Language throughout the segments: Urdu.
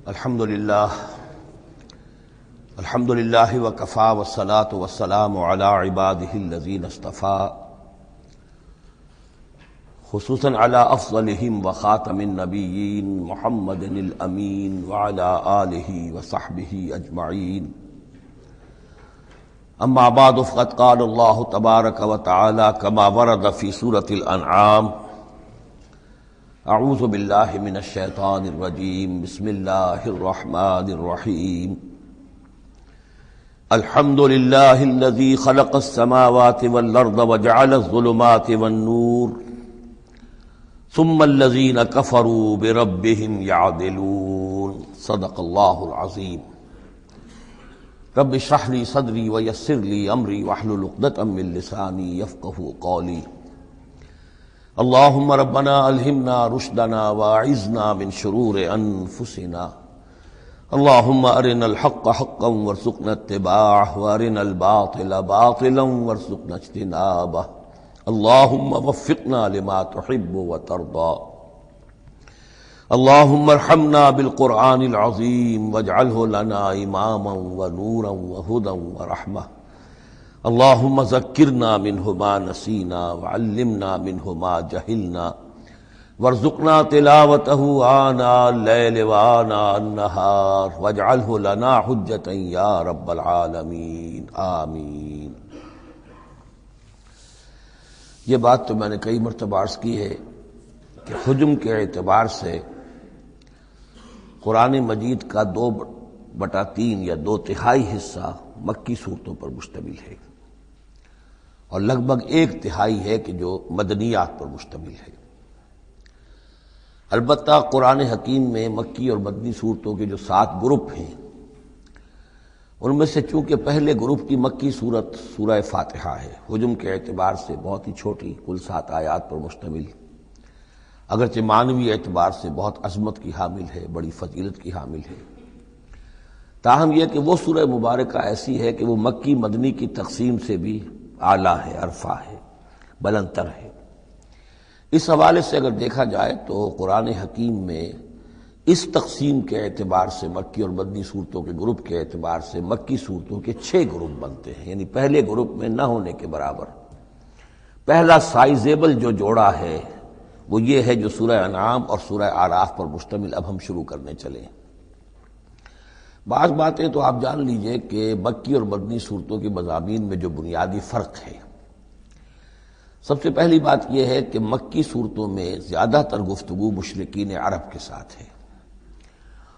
الحمد للہ وکفا والصلاة والسلام علی عباده الذین اصطفى خصوصا علی افضلهم وخاتم النبیین محمد الامین وعلی آلہ وصحبہ اجمعین اما بعد فقد قال اللہ تبارک وتعالی کما ورد فی سورة الانعام اعوذ باللہ من الشیطان الرجیم بسم اللہ الرحمن الرحیم الحمد للہ الذی خلق السماوات والارض وجعل الظلمات والنور ثم الذین کفروا بربهم یعدلون صدق اللہ العظیم رب اشرح لی صدری ویسر لی امری واحلل عقدۃ من لسانی یفقہوا قولی اللہم ربنا الہمنا رشدنا واعذنا من شرور انفسنا اللہم ارنا الحق حقا وارزقنا اتباعہ وارنا الباطل باطلا وارزقنا اجتنابہ اللہم وفقنا لما تحب وترضى اللہم ارحمنا بالقرآن العظیم واجعلہ لنا اماما ونورا وہدا ورحمہ اللہم ذکرنا منہ ما نسینا وعلمنا منہ ما جہلنا وارزقنا تلاوتہ آناء اللیل وآناء النہار واجعلہ لنا حجتا یا رب العالمین آمین۔ یہ بات تو میں نے کئی مرتبہ عرض کی ہے کہ حجم کے اعتبار سے قرآن مجید کا 2/3 یا 2/3 حصہ مکی صورتوں پر مشتمل ہے اور لگ بھگ 1/3 ہے کہ جو مدنیات پر مشتمل ہے۔ البتہ قرآن حکیم میں مکی اور مدنی صورتوں کے جو 7 گروپ ہیں ان میں سے چونکہ پہلے گروپ کی مکی صورت سورہ فاتحہ ہے، حجم کے اعتبار سے بہت ہی چھوٹی، کل 7 آیات پر مشتمل، اگرچہ معنوی اعتبار سے بہت عظمت کی حامل ہے، بڑی فضیلت کی حامل ہے، تاہم یہ کہ وہ سورہ مبارکہ ایسی ہے کہ وہ مکی مدنی کی تقسیم سے بھی اعلیٰ ہے، عرفہ ہے، بلندتر ہے۔ اس حوالے سے اگر دیکھا جائے تو قرآن حکیم میں اس تقسیم کے اعتبار سے مکی اور مدنی صورتوں کے گروپ کے اعتبار سے مکی صورتوں کے 6 گروپ بنتے ہیں، یعنی پہلے گروپ میں نہ ہونے کے برابر۔ پہلا سائزیبل جو جوڑا ہے وہ یہ ہے جو سورہ انعام اور سورہ اعراف پر مشتمل اب ہم شروع کرنے چلے ہیں۔ بعض باتیں تو آپ جان لیجئے کہ مکی اور مدنی صورتوں کے مضامین میں جو بنیادی فرق ہے، سب سے پہلی بات یہ ہے کہ مکی صورتوں میں زیادہ تر گفتگو مشرکین عرب کے ساتھ ہے،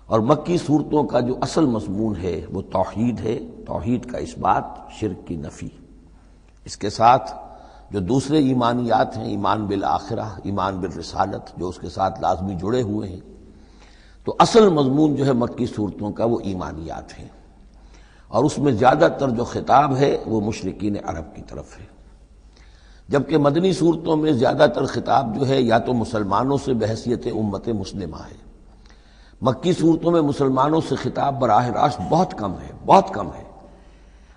اور مکی صورتوں کا جو اصل مضمون ہے وہ توحید ہے، توحید کا اثبات، شرک کی نفی۔ اس کے ساتھ جو دوسرے ایمانیات ہیں، ایمان بالآخرہ، ایمان بالرسالت، جو اس کے ساتھ لازمی جڑے ہوئے ہیں، تو اصل مضمون جو ہے مکی صورتوں کا وہ ایمانیات ہیں، اور اس میں زیادہ تر جو خطاب ہے وہ مشرکین عرب کی طرف ہے، جبکہ مدنی صورتوں میں زیادہ تر خطاب جو ہے یا تو مسلمانوں سے بحیثیت امت مسلمہ ہے۔ مکی صورتوں میں مسلمانوں سے خطاب براہ راست بہت کم ہے، بہت کم ہے،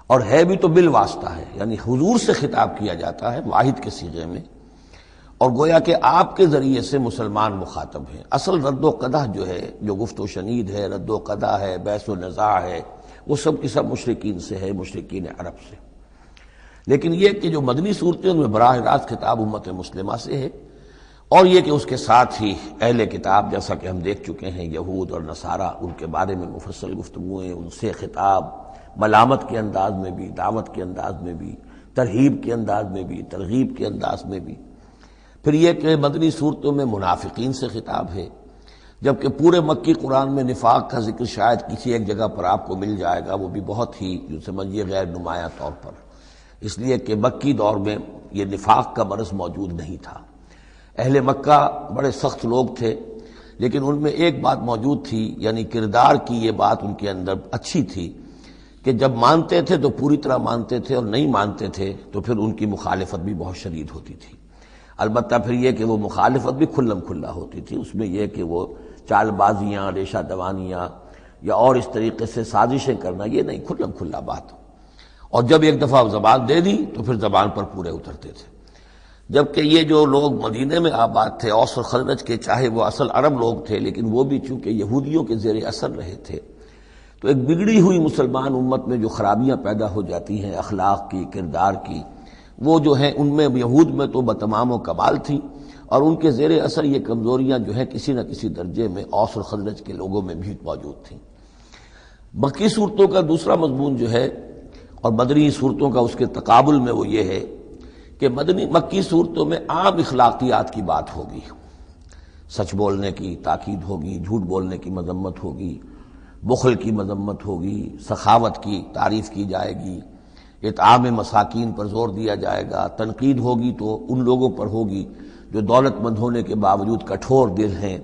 اور ہے بھی تو بالواسطہ ہے، یعنی حضور سے خطاب کیا جاتا ہے واحد کے صیغے میں، اور گویا کہ آپ کے ذریعے سے مسلمان مخاطب ہیں۔ اصل رد و قدح جو ہے، جو گفت و شنید ہے، رد و قدح ہے، بحث و نزاع ہے، وہ سب کی سب مشرکین سے ہے، مشرکین عرب سے۔ لیکن یہ کہ جو مدنی صورتیں ان میں براہ راست خطاب امت مسلمہ سے ہے، اور یہ کہ اس کے ساتھ ہی اہل کتاب، جیسا کہ ہم دیکھ چکے ہیں، یہود اور نصارہ، ان کے بارے میں مفصل گفتگویں، ان سے خطاب ملامت کے انداز میں بھی، دعوت کے انداز میں بھی، ترہیب کے انداز میں بھی، ترغیب کے انداز میں بھی۔ پھر یہ کہ مدنی صورتوں میں منافقین سے خطاب ہے، جبکہ پورے مکی قرآن میں نفاق کا ذکر شاید کسی ایک جگہ پر آپ کو مل جائے گا، وہ بھی بہت ہی جو سمجھیے غیر نمایاں طور پر، اس لیے کہ مکی دور میں یہ نفاق کا مرض موجود نہیں تھا۔ اہل مکہ بڑے سخت لوگ تھے، لیکن ان میں ایک بات موجود تھی، یعنی کردار کی یہ بات ان کے اندر اچھی تھی کہ جب مانتے تھے تو پوری طرح مانتے تھے، اور نہیں مانتے تھے تو پھر ان کی مخالفت بھی بہت شدید ہوتی تھی۔ البتہ پھر یہ کہ وہ مخالفت بھی کھلم کھلا ہوتی تھی، اس میں یہ کہ وہ چال بازیاں، ریشہ دوانیاں یا اور اس طریقے سے سازشیں کرنا، یہ نہیں، کھلم کھلا بات، اور جب ایک دفعہ زبان دے دی تو پھر زبان پر پورے اترتے تھے۔ جبکہ یہ جو لوگ مدینے میں آباد تھے اوس اور خزرج کے، چاہے وہ اصل عرب لوگ تھے لیکن وہ بھی چونکہ یہودیوں کے زیر اثر رہے تھے، تو ایک بگڑی ہوئی مسلمان امت میں جو خرابیاں پیدا ہو جاتی ہیں اخلاق کی، کردار کی، وہ جو ہیں ان میں یہود میں تو بتمام و کمال تھی، اور ان کے زیر اثر یہ کمزوریاں جو ہیں کسی نہ کسی درجے میں اوس اور خزرج کے لوگوں میں بھی موجود تھیں۔ مکی صورتوں کا دوسرا مضمون جو ہے اور مدنی صورتوں کا اس کے تقابل میں وہ یہ ہے کہ مکی صورتوں میں عام اخلاقیات کی بات ہوگی، سچ بولنے کی تاکید ہوگی، جھوٹ بولنے کی مذمت ہوگی، بخل کی مذمت ہوگی، سخاوت کی تعریف کی جائے گی، اطعام مساکین پر زور دیا جائے گا، تنقید ہوگی تو ان لوگوں پر ہوگی جو دولت مند ہونے کے باوجود کٹھور دل ہیں،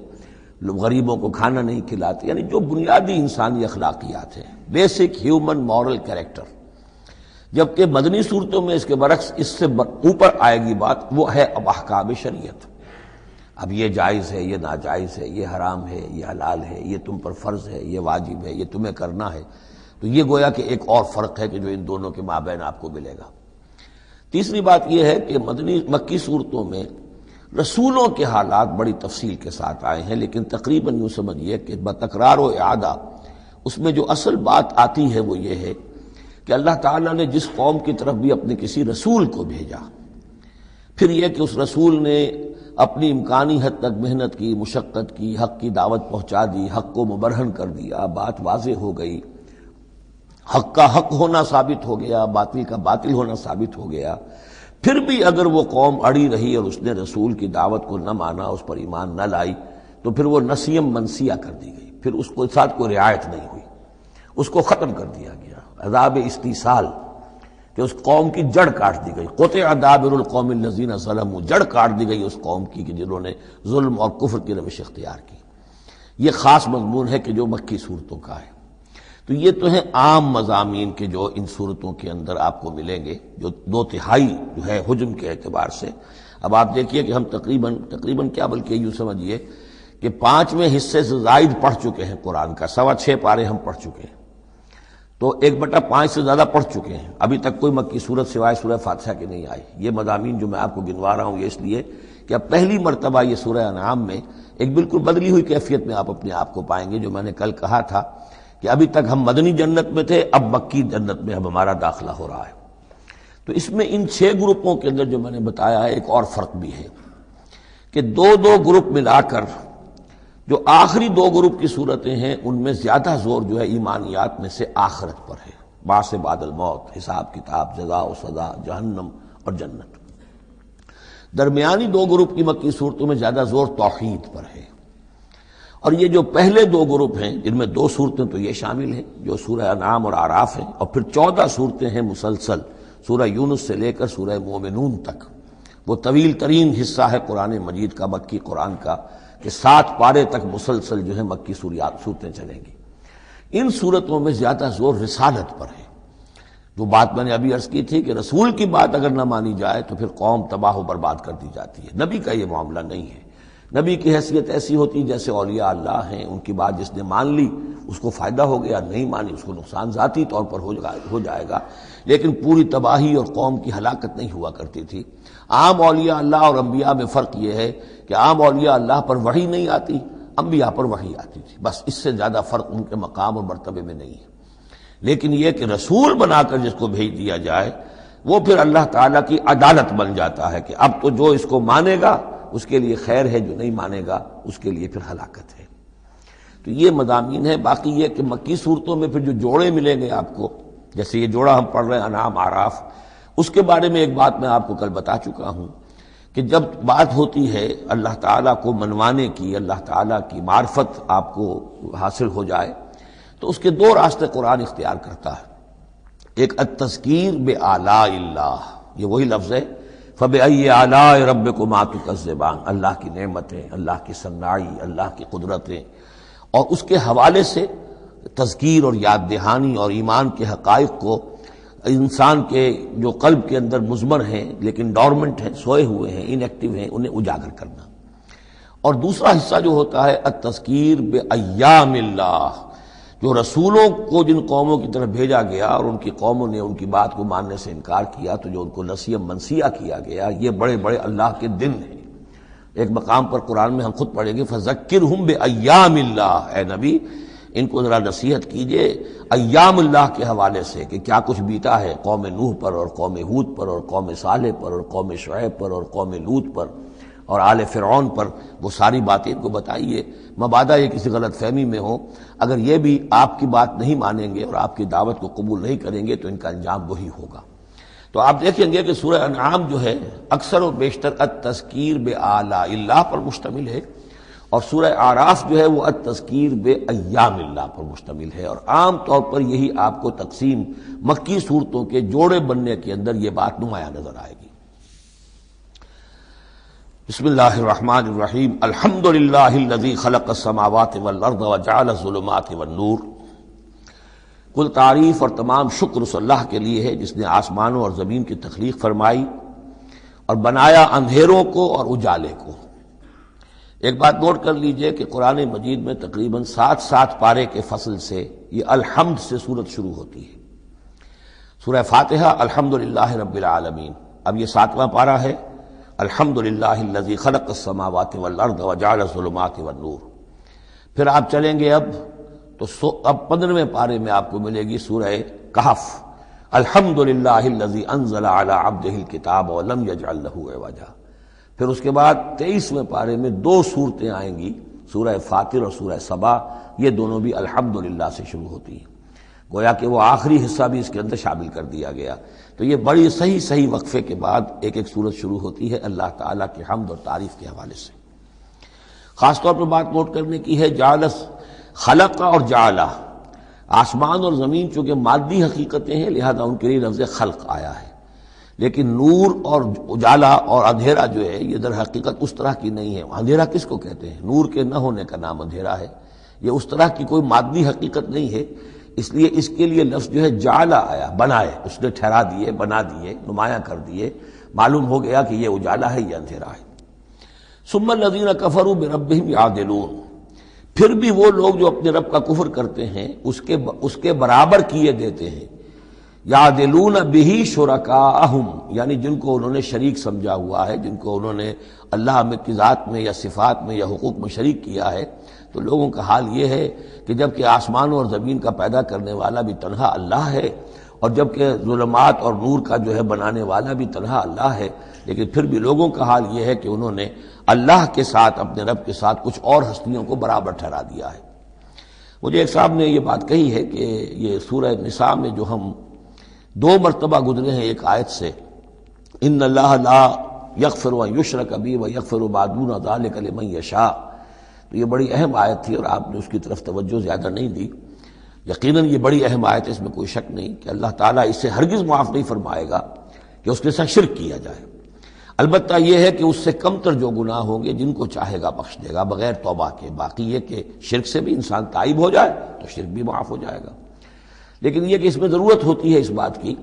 غریبوں کو کھانا نہیں کھلاتے، یعنی جو بنیادی انسانی اخلاقیات ہیں، بیسک ہیومن مورل کریکٹر۔ جبکہ مدنی صورتوں میں اس کے برعکس اس سے اوپر آئے گی بات، وہ ہے اب احکام شریعت۔ اب یہ جائز ہے، یہ ناجائز ہے، یہ حرام ہے، یہ حلال ہے، یہ تم پر فرض ہے، یہ واجب ہے، یہ تمہیں کرنا ہے۔ تو یہ گویا کہ ایک اور فرق ہے کہ جو ان دونوں کے مابین آپ کو ملے گا۔ تیسری بات یہ ہے کہ مکی صورتوں میں رسولوں کے حالات بڑی تفصیل کے ساتھ آئے ہیں، لیکن تقریباً یوں سمجھیے کہ بتکرار و اعادہ اس میں جو اصل بات آتی ہے وہ یہ ہے کہ اللہ تعالیٰ نے جس قوم کی طرف بھی اپنے کسی رسول کو بھیجا، پھر یہ کہ اس رسول نے اپنی امکانی حد تک محنت کی، مشقت کی، حق کی دعوت پہنچا دی، حق کو مبرہن کر دیا، بات واضح ہو گئی، حق کا حق ہونا ثابت ہو گیا، باطل کا باطل ہونا ثابت ہو گیا، پھر بھی اگر وہ قوم اڑی رہی اور اس نے رسول کی دعوت کو نہ مانا، اس پر ایمان نہ لائی، تو پھر وہ نسیم منسیہ کر دی گئی، پھر اس کے ساتھ کوئی رعایت نہیں ہوئی، اس کو ختم کر دیا گیا، عذاب استیصال کہ اس قوم کی جڑ کاٹ دی گئی، قطع دابر القوم الذین ظلموا، جڑ کاٹ دی گئی اس قوم کی کہ جنہوں نے ظلم اور کفر کی روش اختیار کی۔ یہ خاص مضمون ہے کہ جو مکی صورتوں کا ہے۔ تو یہ تو ہیں عام مضامین کے جو ان صورتوں کے اندر آپ کو ملیں گے، جو 2/3 جو ہے حجم کے اعتبار سے۔ اب آپ دیکھیے کہ ہم تقریباً کیا بلکہ یوں سمجھیے کہ 5ویں حصے سے زائد پڑھ چکے ہیں قرآن کا، 6.25 پارے ہم پڑھ چکے ہیں، تو 1/5 سے زیادہ پڑھ چکے ہیں۔ ابھی تک کوئی مکی صورت سوائے سورہ فاتحہ کے نہیں آئی۔ یہ مضامین جو میں آپ کو گنوا رہا ہوں یہ اس لیے کہ اب پہلی مرتبہ یہ سورہ انعام میں ایک بالکل بدلی ہوئی کیفیت میں آپ اپنے آپ کو پائیں گے، جو میں نے کل کہا تھا کہ ابھی تک ہم مدنی جنت میں تھے، اب مکی جنت میں اب ہمارا داخلہ ہو رہا ہے۔ تو اس میں ان 6 گروپوں کے اندر جو میں نے بتایا ہے ایک اور فرق بھی ہے کہ 2 گروپ ملا کر جو آخری 2 گروپ کی صورتیں ہیں ان میں زیادہ زور جو ہے ایمانیات میں سے آخرت پر ہے، بعث بعد الموت، حساب کتاب، جزا و سزا، جہنم اور جنت۔ درمیانی 2 گروپ کی مکی صورتوں میں زیادہ زور توحید پر ہے، اور یہ جو پہلے 2 گروپ ہیں جن میں 2 صورتیں تو یہ شامل ہیں جو سورہ انعام اور اعراف ہیں، اور پھر 14 صورتیں ہیں مسلسل سورہ یونس سے لے کر سورہ مومنون تک۔ وہ طویل ترین حصہ ہے قرآن مجید کا، مکی قرآن کا، کہ 7 پارے تک مسلسل جو ہے مکی صورتیں چلیں گی۔ ان صورتوں میں زیادہ زور رسالت پر ہے۔ جو بات میں نے ابھی عرض کی تھی کہ رسول کی بات اگر نہ مانی جائے تو پھر قوم تباہ و برباد کر دی جاتی ہے۔ نبی کا یہ معاملہ نہیں ہے، نبی کی حیثیت ایسی ہوتی جیسے اولیاء اللہ ہیں، ان کی بات جس نے مان لی اس کو فائدہ ہو گیا، نہیں مانی اس کو نقصان ذاتی طور پر ہو جائے گا، لیکن پوری تباہی اور قوم کی ہلاکت نہیں ہوا کرتی تھی۔ عام اولیاء اللہ اور انبیاء میں فرق یہ ہے کہ عام اولیاء اللہ پر وحی نہیں آتی، انبیاء پر وحی آتی تھی، بس اس سے زیادہ فرق ان کے مقام اور مرتبے میں نہیں ہے۔ لیکن یہ کہ رسول بنا کر جس کو بھیج دیا جائے وہ پھر اللہ تعالیٰ کی عدالت بن جاتا ہے کہ اب تو جو اس کو مانے گا اس کے لیے خیر ہے، جو نہیں مانے گا اس کے لیے پھر ہلاکت ہے۔ تو یہ مضامین ہے۔ باقی یہ کہ مکی صورتوں میں پھر جو جوڑے ملیں گے آپ کو، جیسے یہ جوڑا ہم پڑھ رہے ہیں انعام اعراف، اس کے بارے میں ایک بات میں آپ کو کل بتا چکا ہوں کہ جب بات ہوتی ہے اللہ تعالیٰ کو منوانے کی، اللہ تعالیٰ کی معرفت آپ کو حاصل ہو جائے، تو اس کے 2 راستے قرآن اختیار کرتا ہے۔ ایک التذکیر بآلاء اللہ، یہ وہی لفظ ہے فَبِأَيِّ آلَاءِ رَبِّكُمَا تُكَذِّبَانِ، اللہ کی نعمتیں، اللہ کی صناعی، اللہ کی قدرتیں، اور اس کے حوالے سے تذکیر اور یاد دہانی اور ایمان کے حقائق کو انسان کے جو قلب کے اندر مضمر ہیں لیکن ڈورمنٹ ہیں، سوئے ہوئے ہیں، ان ایکٹیو ہیں، انہیں اجاگر کرنا۔ اور دوسرا حصہ جو ہوتا ہے التذکیر بایام اللہ، جو رسولوں کو جن قوموں کی طرف بھیجا گیا اور ان کی قوموں نے ان کی بات کو ماننے سے انکار کیا تو جو ان کو نسیہ منسیہ کیا گیا، یہ بڑے بڑے اللہ کے دن ہیں۔ ایک مقام پر قرآن میں ہم خود پڑھیں گے فذکرہم بایام اللہ، اے نبی ان کو ذرا نصیحت کیجئے ایام اللہ کے حوالے سے کہ کیا کچھ بیتا ہے قوم نوح پر اور قوم ہود پر اور قوم صالح پر اور قوم شعیب پر اور قوم لوط پر اور آل فرعون پر، وہ ساری باتیں ان کو بتائیے، مبادا یہ کسی غلط فہمی میں ہو، اگر یہ بھی آپ کی بات نہیں مانیں گے اور آپ کی دعوت کو قبول نہیں کریں گے تو ان کا انجام وہی ہوگا۔ تو آپ دیکھیں گے کہ سورہ انعام جو ہے اکثر و بیشتر التذکیر بآلاء اللہ پر مشتمل ہے، اور سورہ اعراف جو ہے وہ التذکیر بایام اللہ پر مشتمل ہے، اور عام طور پر یہی آپ کو تقسیم مکی صورتوں کے جوڑے بننے کے اندر یہ بات نمایاں نظر آئے گی۔ بسم اللہ الرحمن الرحیم، الحمد للہ الذی خلق السماوات والارض وجعل الظلمات والنور۔ کل تعریف اور تمام شکر اس اللہ کے لیے ہے جس نے آسمانوں اور زمین کی تخلیق فرمائی اور بنایا اندھیروں کو اور اجالے کو۔ ایک بات نوٹ کر لیجئے کہ قرآن مجید میں تقریباً 7 پارے کے فصل سے یہ الحمد سے سورت شروع ہوتی ہے۔ سورہ فاتحہ الحمدللہ رب العالمین، اب یہ 7واں پارہ ہے، الحمدللہ الذی خلق السماوات والارض وجعل الظلمات والنور۔ پھر آپ چلیں گے اب 15ویں پارے میں آپ کو ملے گی سورہ کہف، الحمدللہ الذی انزل علی عبدہ الکتاب ولم یجعل لہ عوجا۔ پھر اس کے بعد 23ویں پارے میں 2 صورتیں آئیں گی، سورہ فاطر اور سورہ سبا، یہ دونوں بھی الحمدللہ سے شروع ہوتی ہیں، گویا کہ وہ آخری حصہ بھی اس کے اندر شامل کر دیا گیا۔ تو یہ بڑی صحیح وقفے کے بعد ایک سورت شروع ہوتی ہے اللہ تعالیٰ کی حمد اور تعریف کے حوالے سے۔ خاص طور پر بات نوٹ کرنے کی ہے جعل، خلق اور جعل، آسمان اور زمین چونکہ مادی حقیقتیں ہیں لہذا ان کے لیے لفظ خلق آیا ہے، لیکن نور اور اجالا اور اندھیرا جو ہے یہ در حقیقت اس طرح کی نہیں ہے۔ اندھیرا کس کو کہتے ہیں؟ نور کے نہ ہونے کا نام اندھیرا ہے، یہ اس طرح کی کوئی مادی حقیقت نہیں ہے، اس لیے اس کے لیے لفظ جو ہے جعلا آیا، بنائے، اس نے ٹھہرا دیے، بنا دیے، نمایاں کر دیے، معلوم ہو گیا کہ یہ اجالا ہے، یہ اندھیرا ہے۔ ثم الذین کفروا بربہم یعدلون، پھر بھی وہ لوگ جو اپنے رب کا کفر کرتے ہیں اس کے برابر کیے دیتے ہیں، یعدلون بہ شرکاءہم، یعنی جن کو انہوں نے شریک سمجھا ہوا ہے، جن کو انہوں نے اللہ کی ذات میں یا صفات میں یا حقوق میں شریک کیا ہے، تو لوگوں کا حال یہ ہے کہ جبکہ آسمانوں اور زمین کا پیدا کرنے والا بھی تنہا اللہ ہے، اور جبکہ ظلمات اور نور کا جو ہے بنانے والا بھی تنہا اللہ ہے، لیکن پھر بھی لوگوں کا حال یہ ہے کہ انہوں نے اللہ کے ساتھ، اپنے رب کے ساتھ کچھ اور ہستیوں کو برابر ٹھہرا دیا ہے۔ مجھے ایک صاحب نے یہ بات کہی ہے کہ یہ سورہ نساء میں جو ہم 2 مرتبہ گزرے ہیں ایک آیت سے، ان اللہ لا یغفر ان یشرک بہ ویغفر ما دون ذلک لمن یشاء، تو یہ بڑی اہم آیت تھی اور آپ نے اس کی طرف توجہ زیادہ نہیں دی۔ یقیناً یہ بڑی اہم آیت ہے، اس میں کوئی شک نہیں کہ اللہ تعالیٰ اس سے ہرگز معاف نہیں فرمائے گا کہ اس کے ساتھ شرک کیا جائے۔ البتہ یہ ہے کہ اس سے کم تر جو گناہ ہوں گے جن کو چاہے گا بخش دے گا بغیر توبہ کے، باقی یہ کہ شرک سے بھی انسان تائب ہو جائے تو شرک بھی معاف ہو جائے گا۔ لیکن یہ کہ اس میں ضرورت ہوتی ہے اس بات کی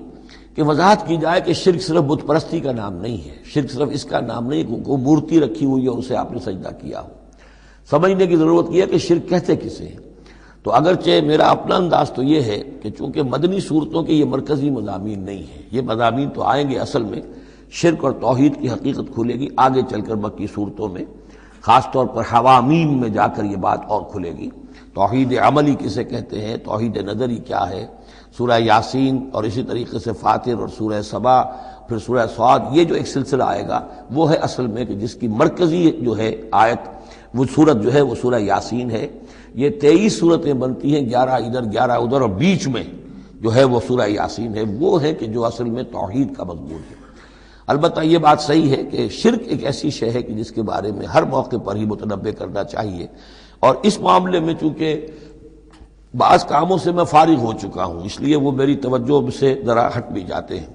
کہ وضاحت کی جائے کہ شرک صرف بت پرستی کا نام نہیں ہے، شرک صرف اس کا نام نہیں کہ کوئی مورتی رکھی ہوئی ہے اور اسے آپ نے سجدہ کیا ہو۔ سمجھنے کی ضرورت یہ ہے کہ شرک کہتے کسے ہیں۔ تو اگرچہ میرا اپنا انداز تو یہ ہے کہ چونکہ مدنی صورتوں کے یہ مرکزی مضامین نہیں ہیں، یہ مضامین تو آئیں گے، اصل میں شرک اور توحید کی حقیقت کھلے گی آگے چل کر مکی صورتوں میں، خاص طور پر حوامیم میں جا کر یہ بات اور کھلے گی۔ توحید عملی کسے کہتے ہیں، توحید نظری کیا ہے، سورہ یاسین اور اسی طریقے سے فاطر اور سورہ سبا، پھر سورہ صاد، یہ جو ایک سلسلہ آئے گا وہ ہے اصل میں کہ جس کی مرکزی جو ہے آیت، وہ سورت جو ہے وہ سورہ یاسین ہے۔ یہ 23 صورتیں بنتی ہیں، 11 ادھر 11 ادھر، اور بیچ میں جو ہے وہ سورہ یاسین ہے، وہ ہے کہ جو اصل میں توحید کا مضمون ہے۔ البتہ یہ بات صحیح ہے کہ شرک ایک ایسی شے ہے کہ جس کے بارے میں ہر موقع پر ہی متنبہ کرنا چاہیے، اور اس معاملے میں چونکہ بعض کاموں سے میں فارغ ہو چکا ہوں اس لیے وہ میری توجہ سے ذرا ہٹ بھی جاتے ہیں۔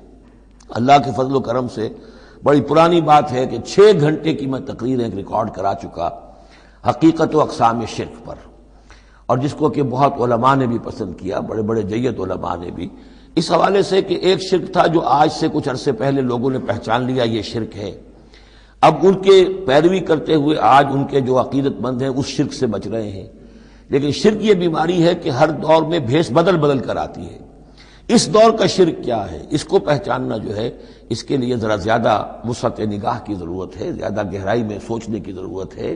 اللہ کے فضل و کرم سے بڑی پرانی بات ہے کہ 6 گھنٹے کی میں تقریر ایک ریکارڈ کرا چکا حقیقت و اقسام شرک پر، اور جس کو کہ بہت علماء نے بھی پسند کیا، بڑے بڑے جید علماء نے بھی، اس حوالے سے کہ ایک شرک تھا جو آج سے کچھ عرصے پہلے لوگوں نے پہچان لیا یہ شرک ہے، اب ان کے پیروی کرتے ہوئے آج ان کے جو عقیدت مند ہیں اس شرک سے بچ رہے ہیں۔ لیکن شرک یہ بیماری ہے کہ ہر دور میں بھیس بدل بدل کر آتی ہے۔ اس دور کا شرک کیا ہے، اس کو پہچاننا جو ہے، اس کے لیے ذرا زیادہ وسعت نگاہ کی ضرورت ہے، زیادہ گہرائی میں سوچنے کی ضرورت ہے۔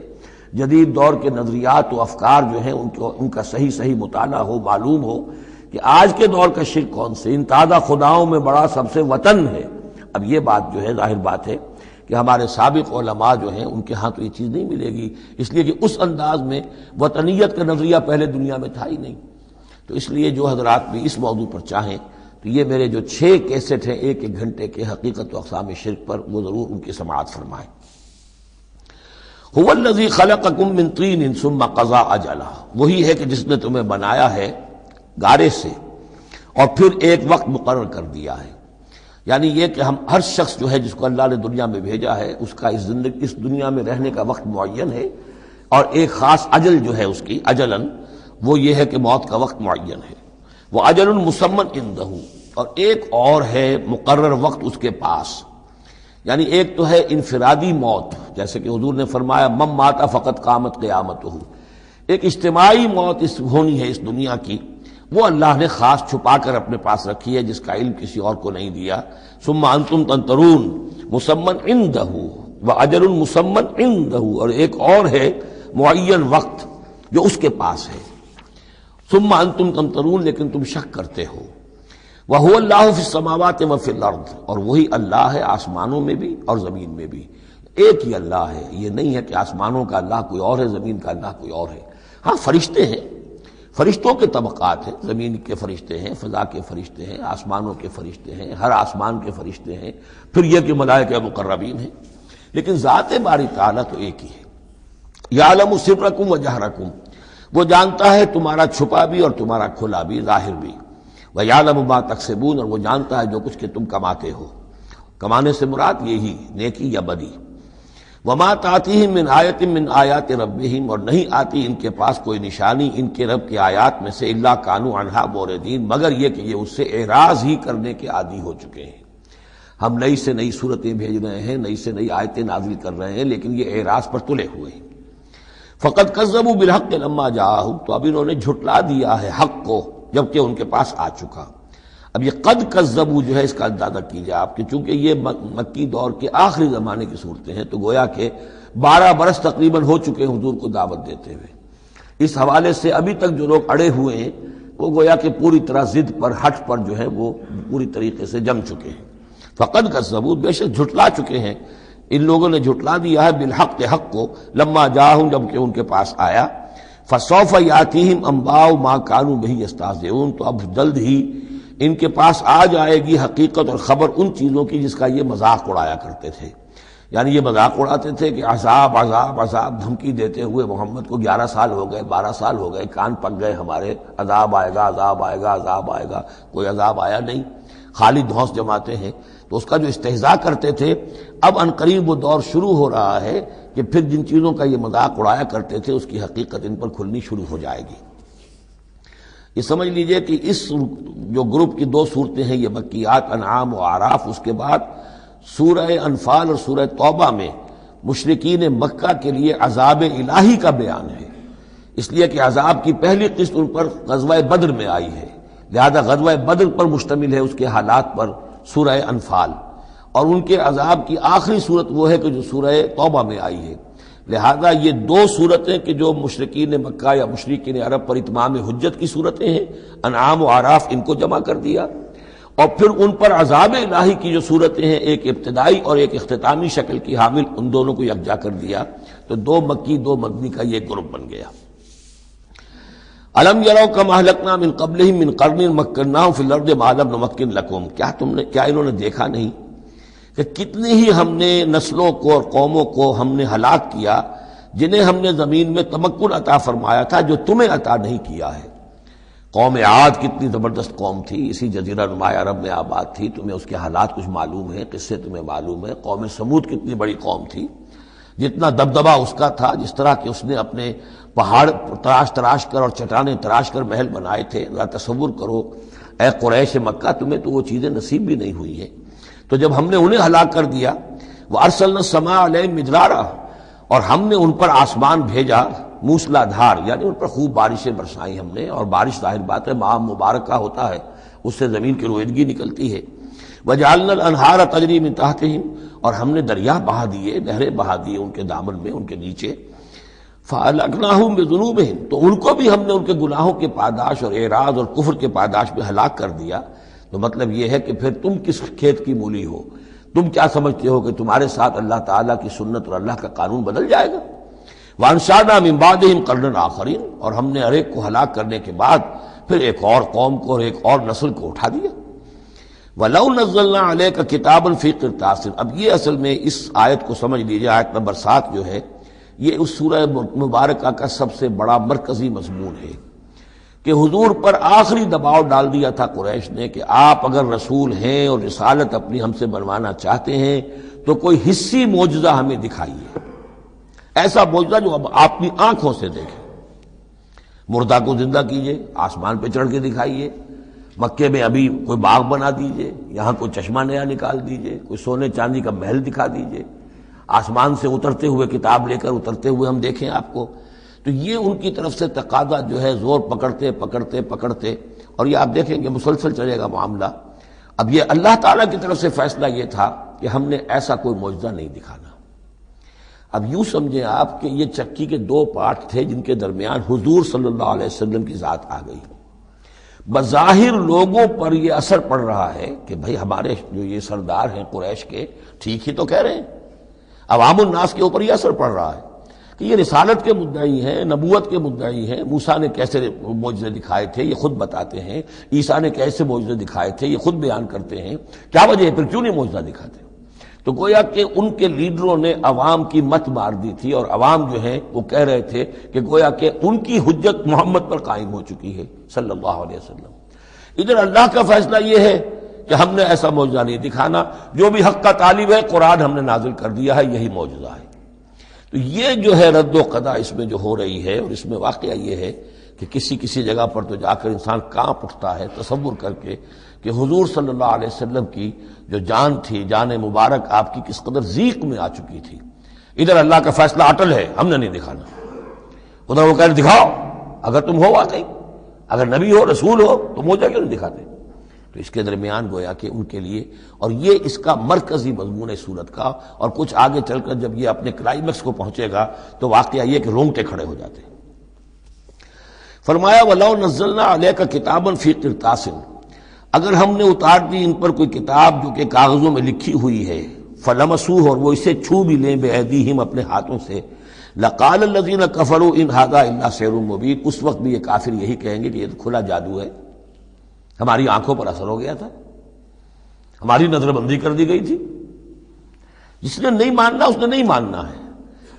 جدید دور کے نظریات و افکار جو ہیں ان کا صحیح مطالعہ ہو، معلوم ہو کہ آج کے دور کا شرک کون سے، ان تازہ خداؤں میں بڑا سب سے وطن ہے۔ اب یہ بات جو ہے ظاہر بات ہے کہ ہمارے سابق علماء جو ہیں ان کے ہاں تو یہ چیز نہیں ملے گی، اس لیے کہ اس انداز میں وطنیت کا نظریہ پہلے دنیا میں تھا ہی نہیں۔ تو اس لیے جو حضرات بھی اس موضوع پر چاہیں تو یہ میرے جو 6 کیسٹ ہیں 1 گھنٹے کے حقیقت و اقسام شرک پر، وہ ضرور ان کی سماعت فرمائیں۔ هو الذی خلقکم من طین ثم قضى اجلا، وہی ہے کہ جس نے تمہیں بنایا ہے گارے سے اور پھر ایک وقت مقرر کر دیا ہے۔ یعنی یہ کہ ہم ہر شخص جو ہے جس کو اللہ نے دنیا میں بھیجا ہے، اس کا اس دنیا میں رہنے کا وقت معین ہے، اور ایک خاص اجل جو ہے اس کی اجلن، وہ یہ ہے کہ موت کا وقت معین ہے۔ وہ اجل مسمن عندہ، اور ایک اور ہے مقرر وقت اس کے پاس۔ یعنی ایک تو ہے انفرادی موت، جیسے کہ حضور نے فرمایا من مات فقط قامت قیامتہ، ایک اجتماعی موت ہونی ہے اس دنیا کی، وہ اللہ نے خاص چھپا کر اپنے پاس رکھی ہے، جس کا علم کسی اور کو نہیں دیا۔ ثم انتم تنطرون مسمن عندہ واجل مسمن عندہ، اور ایک اور ہے معین وقت جو اس کے پاس ہے۔ ثم انتم تنطرون، لیکن تم شک کرتے ہو۔ وَهُوَ اللَّهُ فِي السَّمَاوَاتِ وَفِي الْأَرْضِ، اور وہی اللہ ہے آسمانوں میں بھی اور زمین میں بھی، ایک ہی اللہ ہے۔ یہ نہیں ہے کہ آسمانوں کا اللہ کوئی اور ہے، زمین کا اللہ کوئی اور ہے۔ ہاں فرشتے ہیں، فرشتوں کے طبقات ہیں، زمین کے فرشتے ہیں، فضا کے فرشتے ہیں، آسمانوں کے فرشتے ہیں، ہر آسمان کے فرشتے ہیں، پھر یہ کہ ملائکہ مقربین ہیں، لیکن ذات باری تعالیٰ تو ایک ہی ہے۔ یعلم سرکم وجہرکم، وہ جانتا ہے تمہارا چھپا بھی اور تمہارا کھلا بھی، ظاہر بھی۔ وَيَعْلَمُ مَا تَكْسِبُونَ، اور وہ جانتا ہے جو کچھ کہ تم کماتے ہو۔ کمانے سے مراد یہی نیکی یا بدی۔ وَمَا تَأْتِيهِم مِّنْ آیَةٍ مِّنْ آیَاتِ رَبِّهِمْ، اور نہیں آتی ان کے پاس کوئی نشانی ان کے رب کے آیات میں سے، إِلَّا كَانُوا عَنْهَا مُعْرِضِينَ، مگر یہ کہ یہ اس سے اعراض ہی کرنے کے عادی ہو چکے ہیں۔ ہم نئی سے نئی صورتیں بھیج رہے ہیں، نئی سے نئی آیتیں نازل کر رہے ہیں، لیکن یہ اعراض پر تلے ہوئے ہیں۔ فَقَدْ كَذَّبُوا بِالْحَقِّ لَمَّا جَاءَهُمْ، تو اب انہوں نے جھٹلا دیا ہے حق کو جبکہ ان کے پاس آ چکا۔ اب یہ قد کذبوا جو ہے اس کا اندازہ کیجئے آپ کہ چونکہ یہ مکی دور کے آخری زمانے کی صورتیں ہیں، تو گویا کہ 12 برس تقریباً ہو چکے ہیں حضور کو دعوت دیتے ہوئے۔ اس حوالے سے ابھی تک جو لوگ اڑے ہوئے ہیں وہ گویا کہ پوری طرح ضد پر، ہٹ پر جو ہے وہ پوری طریقے سے جم چکے ہیں۔ فقد کذبوا، بے شک جھٹلا چکے ہیں، ان لوگوں نے جھٹلا دیا ہے بالحق، حق کو، لما جاءہم، جبکہ ان کے پاس آیا۔ فسوف یاتیہم انباء ما کانوا بہ یستہزئون، تو اب جلد ہی ان کے پاس آ جائے گی حقیقت اور خبر ان چیزوں کی جس کا یہ مذاق اڑایا کرتے تھے۔ یعنی یہ مذاق اڑاتے تھے کہ عذاب عذاب عذاب، دھمکی دیتے ہوئے محمد کو 11 سال ہو گئے، 12 سال ہو گئے، کان پک گئے ہمارے، عذاب آئے گا عذاب آئے گا عذاب آئے گا، کوئی عذاب آیا نہیں، خالی دھونس جماتے ہیں۔ تو اس کا جو استہزاء کرتے تھے، اب عنقریب وہ دور شروع ہو رہا ہے کہ پھر جن چیزوں کا یہ مذاق اڑایا کرتے تھے اس کی حقیقت ان پر کھلنی شروع ہو جائے گی۔ یہ سمجھ لیجئے کہ اس جو گروپ کی 2 صورتیں ہیں یہ مکیات انعام و اعراف، اس کے بعد سورہ انفال اور سورہ توبہ میں مشرکین مکہ کے لیے عذاب الہی کا بیان ہے، اس لیے کہ عذاب کی پہلی قسط ان پر غزوہ بدر میں آئی ہے، لہذا غزوہ بدر پر مشتمل ہے اس کے حالات پر سورہ انفال، اور ان کے عذاب کی آخری صورت وہ ہے کہ جو سورہ توبہ میں آئی ہے۔ لہذا یہ 2 صورتیں کہ جو مشرکین مکہ یا مشرکین عرب پر اتمام حجت کی صورتیں ہیں، انعام و اعراف، ان کو جمع کر دیا، اور پھر ان پر عذاب الہی کی جو صورتیں ہیں، ایک ابتدائی اور ایک اختتامی شکل کی حامل، ان دونوں کو یکجا کر دیا، تو 2 مکی 2 مدنی کا یہ گروپ بن گیا۔ الم یروا کم اہلکنا من قبلہم من قرن مکناہم فی الارض ما لم نمکن لکم، کیا انہوں نے دیکھا نہیں کہ کتنی ہی ہم نے نسلوں کو اور قوموں کو ہم نے ہلاک کیا جنہیں ہم نے زمین میں تمکن عطا فرمایا تھا جو تمہیں عطا نہیں کیا ہے۔ قوم عاد کتنی زبردست قوم تھی، اسی جزیرہ نما عرب میں آباد تھی، تمہیں اس کے حالات کچھ معلوم ہیں، قصے تمہیں معلوم ہے۔ قوم سمود کتنی بڑی قوم تھی، جتنا دبدبہ اس کا تھا، جس طرح کہ اس نے اپنے پہاڑ تراش کر اور چٹانیں تراش کر محل بنائے تھے، ذرا تصور کرو اے قریش مکہ، تمہیں تو وہ چیزیں نصیب بھی نہیں ہوئی ہیں۔ تو جب ہم نے انہیں ہلاک کر دیا، وَأَرْسَلْنَا السَّمَاءَ عَلَيْهِم مِّدْرَارًا، اور ہم نے ان پر آسمان بھیجا موسلا دھار، یعنی ان پر خوب بارشیں برسائیں ہم نے، اور بارش ظاہر بات ہے ماہ مبارک کا ہوتا ہے، اس سے زمین کی رویدگی نکلتی ہے۔ وجعلنا الانہار تجری من تحتہم، اور ہم نے دریا بہا دیے، نہریں بہا دیے ان کے دامن میں، ان کے نیچے۔ فَأَهْلَكْنَاهُمْ بِذُنُوبِهِمْ، تو ان کو بھی ہم نے ان کے گناہوں کے پاداش اور اعراض اور کفر کے پاداش میں ہلاک کر دیا۔ تو مطلب یہ ہے کہ پھر تم کس کھیت کی مولی ہو؟ تم کیا سمجھتے ہو کہ تمہارے ساتھ اللہ تعالیٰ کی سنت اور اللہ کا قانون بدل جائے گا؟ وَأَنشَأْنَا مِن بَعْدِهِمْ قَرْنًا آخَرِينَ، اور ہم نے ہر ایک کو ہلاک کرنے کے بعد پھر ایک اور قوم کو اور ایک اور نسل کو اٹھا دیا۔ وَلَوْ نَزَّلْنَا عَلَيْكَ كِتَابًا فِي قِرْطَاسٍ، اب یہ اصل میں اس آیت کو سمجھ لیجیے، آیت نمبر 7 جو ہے یہ اس سورہ مبارکہ کا سب سے بڑا مرکزی مضمون ہے کہ حضور پر آخری دباؤ ڈال دیا تھا قریش نے کہ آپ اگر رسول ہیں اور رسالت اپنی ہم سے بنوانا چاہتے ہیں تو کوئی حصی معجزہ ہمیں دکھائیے، ایسا معجزہ جو اب آپ اپنی آنکھوں سے دیکھیں۔ مردہ کو زندہ کیجئے، آسمان پہ چڑھ کے دکھائیے، مکے میں ابھی کوئی باغ بنا دیجئے، یہاں کوئی چشمہ نیا نکال دیجئے، کوئی سونے چاندی کا محل دکھا دیجئے، آسمان سے اترتے ہوئے کتاب لے کر اترتے ہوئے ہم دیکھیں آپ کو۔ تو یہ ان کی طرف سے تقاضا جو ہے زور پکڑتے پکڑتے پکڑتے، اور یہ آپ دیکھیں کہ مسلسل چلے گا معاملہ۔ اب یہ اللہ تعالیٰ کی طرف سے فیصلہ یہ تھا کہ ہم نے ایسا کوئی معجزہ نہیں دکھانا۔ اب یوں سمجھیں آپ کہ یہ چکی کے 2 پارٹ تھے جن کے درمیان حضور صلی اللہ علیہ وسلم کی ذات آ گئی۔ بظاہر لوگوں پر یہ اثر پڑ رہا ہے کہ بھئی ہمارے جو یہ سردار ہیں قریش کے ٹھیک ہی تو کہہ رہے ہیں، عوام الناس کے اوپر یہ اثر پڑ رہا ہے کہ یہ رسالت کے مدعی ہیں، نبوت کے مدعی ہیں۔ موسیٰ نے کیسے معجزے دکھائے تھے یہ خود بتاتے ہیں، عیسیٰ نے کیسے معجزے دکھائے تھے یہ خود بیان کرتے ہیں، کیا وجہ ہے پھر کیوں نہیں معجزہ دکھاتے؟ تو گویا کہ ان کے لیڈروں نے عوام کی مت مار دی تھی، اور عوام جو ہیں وہ کہہ رہے تھے کہ گویا کہ ان کی حجت محمد پر قائم ہو چکی ہے صلی اللہ علیہ وسلم۔ ادھر اللہ کا فیصلہ یہ ہے کہ ہم نے ایسا معجزہ نہیں دکھانا، جو بھی حق کا طالب ہے قرآن ہم نے نازل کر دیا ہے، یہی معجزہ ہے۔ تو یہ جو ہے رد و قضا اس میں جو ہو رہی ہے، اور اس میں واقعہ یہ ہے کہ کسی جگہ پر تو جا کر انسان کانپ اٹھتا ہے تصور کر کے کہ حضور صلی اللہ علیہ وسلم کی جو جان تھی، جان مبارک آپ کی کس قدر ضیق میں آ چکی تھی۔ ادھر اللہ کا فیصلہ اٹل ہے، ہم نے نہیں دکھانا، ادھر وہ کہہ رہے دکھاؤ، اگر تم ہو واقعی، اگر نبی ہو رسول ہو تو معجزہ کیوں نہیں دکھاتے؟ تو اس کے درمیان گویا کہ ان کے لیے، اور یہ اس کا مرکزی مضمون ہے سورت کا، اور کچھ آگے چل کر جب یہ اپنے کلائمیکس کو پہنچے گا تو واقعہ یہ کہ رونگٹے کھڑے ہو جاتے ہیں۔ فرمایا وَلَوْ نَزَّلْنَا عَلَيْكَ كِتَابًا فِي قِرْطَاسٍ، اگر ہم نے اتار دی ان پر کوئی کتاب جو کہ کاغذوں میں لکھی ہوئی ہے، فَلَمَسُوهُ، اور وہ اسے چھو بھی لیں بِأَيْدِيهِمْ اپنے ہاتھوں سے، لَقَالَ الَّذِينَ كَفَرُوا إِنْ هَذَا إِلَّا سِحْرٌ مُبِينٌ، اس وقت بھی یہ کافر یہی کہیں گے کہ یہ تو کھلا جادو ہے، ہماری آنکھوں پر اثر ہو گیا تھا، ہماری نظر بندی کر دی گئی تھی۔ جس نے نہیں ماننا اس نے نہیں ماننا ہے،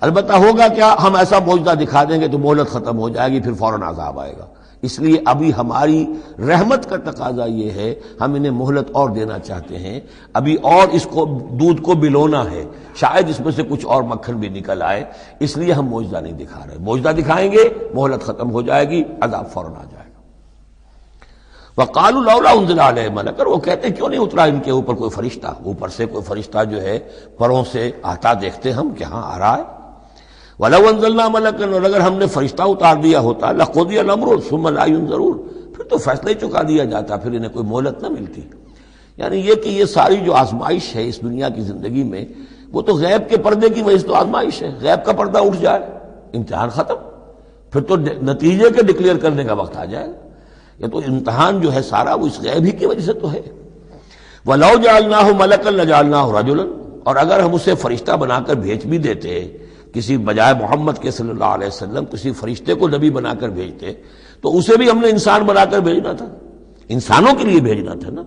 البتہ ہوگا کیا، ہم ایسا معجزہ دکھا دیں گے تو مہلت ختم ہو جائے گی، پھر فوراً عذاب آئے گا۔ اس لیے ابھی ہماری رحمت کا تقاضا یہ ہے، ہم انہیں مہلت اور دینا چاہتے ہیں، ابھی اور اس کو دودھ کو بلونا ہے، شاید اس میں سے کچھ اور مکھن بھی نکل آئے، اس لیے ہم معجزہ نہیں دکھا رہے۔ معجزہ دکھائیں گے مہلت ختم ہو جائے گی، عذاب فوراً آ جائے گا۔ وَقَالُوا لَوْلَا أُنزِلَ عَلَيْهِ مَلَكٌ، وہ کہتے ہیں کیوں نہیں اترا ان کے اوپر کوئی فرشتہ، اوپر سے کوئی فرشتہ جو ہے پروں سے آتا دیکھتے ہم کہ ہاں آ رہا ہے۔ وَلَوْ أَنزَلْنَا مَلَكًا، اور اگر ہم نے فرشتہ اتار دیا ہوتا، لَقُضِيَ الْأَمْرُ ثُمَّ لَا يُنظَرُونَ، پھر تو فیصلہ ہی چکا دیا جاتا، پھر انہیں کوئی مہلت نہ ملتی۔ یعنی یہ کہ یہ ساری جو آزمائش ہے اس دنیا کی زندگی میں، وہ تو غیب کے پردے کی وجہ سے تو آزمائش ہے، غیب کا پردہ اٹھ جائے امتحان ختم، پھر تو نتیجے کے ڈکلیئر کرنے کا وقت آ جائے گا۔ یہ تو امتحان جو ہے سارا وہ اس غیب ہی کی وجہ سے تو ہے۔ وَلَوْ جَعَلْنَاهُ مَلَكًا لَجَعَلْنَاهُ رَجُلًا، اور اگر ہم اسے فرشتہ بنا کر بھیج بھی دیتے، کسی بجائے محمد کے صلی اللہ علیہ وسلم کسی فرشتے کو نبی بنا کر بھیجتے، تو اسے بھی ہم نے انسان بنا کر بھیجنا تھا، انسانوں کے لیے بھیجنا تھا نا۔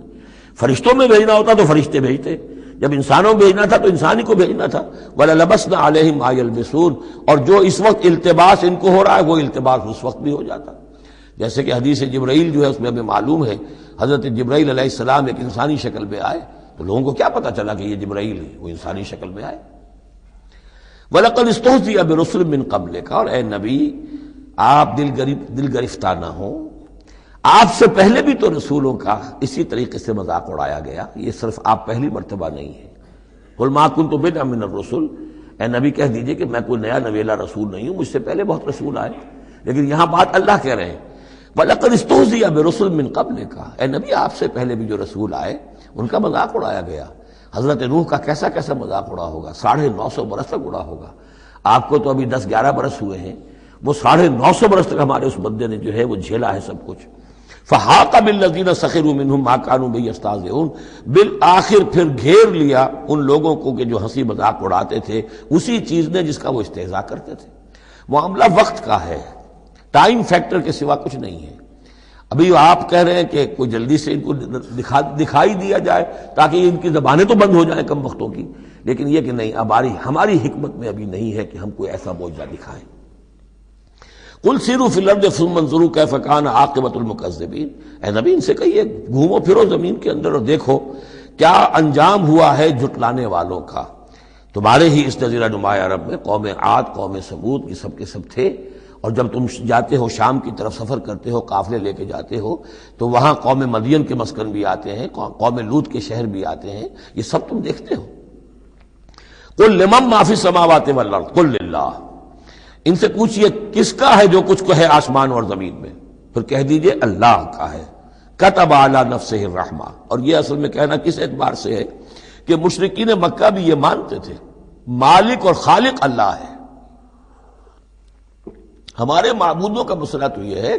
فرشتوں میں بھیجنا ہوتا تو فرشتے بھیجتے، جب انسانوں میں بھیجنا تھا تو انسانی کو بھیجنا تھا۔ وَلَلَبَسْنَا عَلَيْهِمْ مَا يَلْبِسُونَ، اور جو اس وقت التباس ان کو ہو رہا ہے وہ التباس اس وقت بھی ہو جاتا۔ جیسے کہ حدیث جبرائیل جو ہے اس میں ہمیں معلوم ہے، حضرت جبرائیل علیہ السلام ایک انسانی شکل میں آئے تو لوگوں کو کیا پتا چلا کہ یہ جبرائیل ہے، وہ انسانی شکل میں آئے۔ وَلَقَدِ اسْتُهْزِئَ بِرُسُلٍ مِّن قَبْلِكَ، اور اے نبی آپ دل گرفتہ نہ ہوں، آپ سے پہلے بھی تو رسولوں کا اسی طریقے سے مذاق اڑایا گیا، یہ صرف آپ پہلی مرتبہ نہیں ہے۔ قُلْ مَا كُنتُ بِدْعًا مِّنَ الرُّسُلِ، اے نبی کہہ دیجئے کہ میں کوئی نیا نویلا رسول نہیں ہوں، مجھ سے پہلے بہت رسول آئے، لیکن یہاں بات اللہ کہہ رہے ہیں وَلَقَدِ اسْتُهْزِئَ بِرُسُلٍ مِّن قَبْلِكَ، اے نبی آپ سے پہلے بھی جو رسول آئے ان کا مذاق اڑایا گیا۔ حضرت نوح کا کیسا کیسا مذاق اڑا ہوگا، 950 برس تک اڑا ہوگا۔ آپ کو تو ابھی 10-11 برس ہوئے ہیں، وہ 950 برس تک ہمارے اس بندے نے جو ہے وہ جھیلا ہے سب کچھ۔ فَحَاقَ بِالَّذِينَ سَخِرُوا مِنْهُمْ مَا كَانُوا بِهِ يَسْتَهْزِئُونَ، بالآخر پھر گھیر لیا ان لوگوں کو کہ جو ہنسی مذاق اڑاتے تھے اسی چیز نے جس کا وہ استہزاء کرتے تھے۔ معاملہ وقت کا ہے، ٹائم فیکٹر کے سوا کچھ نہیں ہے۔ ابھی آپ کہہ رہے ہیں کہ کوئی جلدی سے ان کو دکھائی دیا جائے تاکہ ان کی زبانیں تو بند ہو جائیں کم وقتوں کی، لیکن یہ کہ نہیں، ہماری حکمت میں ابھی نہیں ہے کہ ہم کوئی ایسا معجزہ دکھائیں۔ قل سیروا فی الارض ثم انظروا کیف کان عاقبۃ المکذبین، اے نبی ان سے کہیے گھومو پھرو زمین کے اندر اور دیکھو کیا انجام ہوا ہے جھٹلانے والوں کا۔ تمہارے ہی اس جزیرہ نما عرب میں قوم عاد، قوم ثمود، یہ سب کے سب تھے، اور جب تم جاتے ہو شام کی طرف سفر کرتے ہو، قافلے لے کے جاتے ہو، تو وہاں قوم مدین کے مسکن بھی آتے ہیں، قوم لوط کے شہر بھی آتے ہیں، یہ سب تم دیکھتے ہو۔ قل لمن ما فی السماوات والارض قل للہ، ان سے پوچھئے کس کا ہے جو کچھ کو ہے آسمان اور زمین میں، پھر کہہ دیجئے اللہ کا ہے۔ کتب علی نفسہ الرحمہ، اور یہ اصل میں کہنا کس اعتبار سے ہے کہ مشرکین مکہ بھی یہ مانتے تھے مالک اور خالق اللہ ہے۔ ہمارے معبودوں کا مسئلہ تو یہ ہے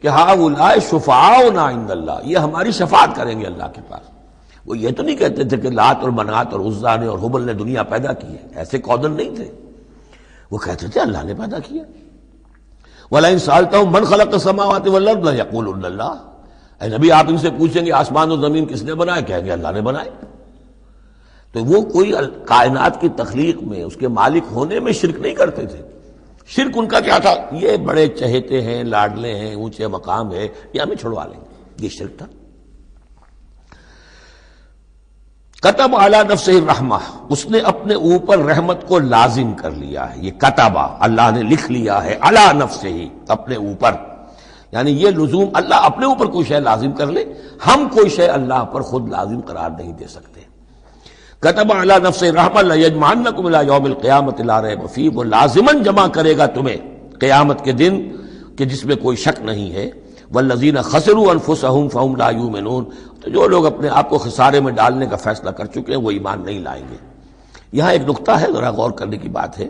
کہ ہؤلاء شفعاؤنا عند اللہ، یہ ہماری شفاعت کریں گے اللہ کے پاس۔ وہ یہ تو نہیں کہتے تھے کہ لات اور منات اور عزا نے اور حبل نے دنیا پیدا کی ہے، ایسے قودن نہیں تھے، وہ کہتے تھے اللہ نے پیدا کیا۔ وَلَئِن سَأَلْتَهُم مَّنْ خَلَقَ السَّمَاوَاتِ وَالْأَرْضَ لَيَقُولُنَّ اللَّهُ، اے نبی آپ ان سے پوچھیں گے آسمان اور زمین کس نے بنائے، کہیں گے اللہ نے بنائے۔ تو وہ کوئی کائنات کی تخلیق میں اس کے مالک ہونے میں شرک نہیں کرتے تھے۔ شرک ان کا کیا تھا، یہ بڑے چہیتے ہیں، لاڈلے ہیں، اونچے مقام ہے، یہ ہمیں چھڑوا لیں گے، یہ شرک تھا۔ کتب علی نفسہ الرحمہ، اس نے اپنے اوپر رحمت کو لازم کر لیا ہے، یہ کتبہ اللہ نے لکھ لیا ہے، علی نفسہ ہی اپنے اوپر، یعنی یہ لزوم اللہ اپنے اوپر کوئی شے لازم کر لے، ہم کوئی شے اللہ پر خود لازم قرار نہیں دے سکتے۔ کتب علی نفسہ الرحمہ لیجمعنکم الی یوم القیامۃ لا ریب فیہ، وہ لازماً جمع کرے گا تمہیں قیامت کے دن کہ جس میں کوئی شک نہیں ہے۔ والذین خسروا انفسہم فہم لا یؤمنون، تو جو لوگ اپنے آپ کو خسارے میں ڈالنے کا فیصلہ کر چکے ہیں وہ ایمان نہیں لائیں گے۔ یہاں ایک نقطہ ہے، ذرا غور کرنے کی بات ہے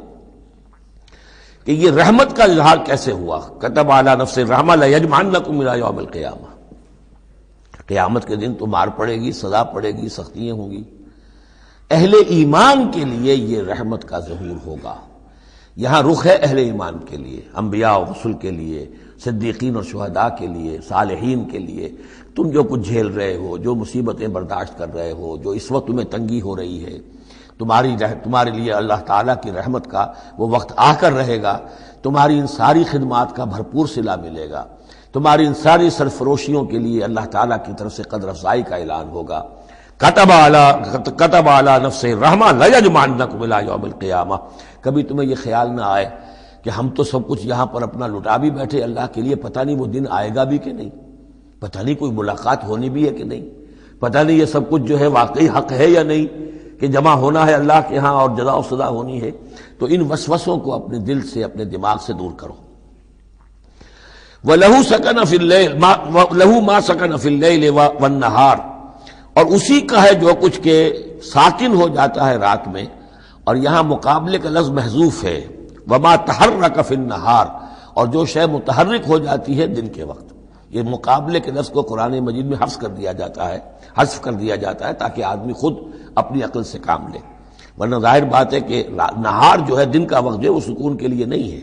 کہ یہ رحمت کا اظہار کیسے ہوا۔ کتب علی نفسہ الرحمہ لیجمعنکم الی یوم القیامہ، قیامت کے دن تو مار پڑے گی، سزا پڑے گی، سختیاں ہوں گی۔ اہل ایمان کے لیے یہ رحمت کا ظہور ہوگا، یہاں رخ ہے اہل ایمان کے لیے، انبیاء و رسل کے لیے، صدیقین اور شہداء کے لیے، صالحین کے لیے۔ تم جو کچھ جھیل رہے ہو، جو مصیبتیں برداشت کر رہے ہو، جو اس وقت تمہیں تنگی ہو رہی ہے، تمہارے لیے اللہ تعالیٰ کی رحمت کا وہ وقت آ کر رہے گا، تمہاری ان ساری خدمات کا بھرپور صلہ ملے گا، تمہاری ان ساری سرفروشیوں کے لیے اللہ تعالیٰ کی طرف سے قدر افزائی کا اعلان ہوگا۔ کتب علی نفسہ الرحمہ لیجمعنکم الی یوم القیامہ۔ کبھی تمہیں یہ خیال نہ آئے کہ ہم تو سب کچھ یہاں پر اپنا لٹا بھی بیٹھے اللہ کے لیے، پتہ نہیں وہ دن آئے گا بھی کہ نہیں، پتہ نہیں کوئی ملاقات ہونی بھی ہے کہ نہیں، پتہ نہیں یہ سب کچھ جو ہے واقعی حق ہے یا نہیں کہ جمع ہونا ہے اللہ کے ہاں اور جزا و سزا ہونی ہے۔ تو ان وسوسوں کو اپنے دل سے، اپنے دماغ سے دور کرو۔ وَلَهُ سَكَنَ فِي اللَّيْلِ لَهُ مَا سَكَنَ فِي اللَّيْلِ وَالنَّهَارِ، اور اسی کا ہے جو کچھ کے ساکن ہو جاتا ہے رات میں، اور یہاں مقابلے کا لفظ محذوف ہے، وما تحرک فی النہار، اور جو شے متحرک ہو جاتی ہے دن کے وقت۔ یہ مقابلے کے لفظ کو قرآن مجید میں حذف کر دیا جاتا ہے تاکہ آدمی خود اپنی عقل سے کام لے، ورنہ ظاہر بات ہے کہ نہار جو ہے دن کا وقت جو ہے وہ سکون کے لیے نہیں ہے۔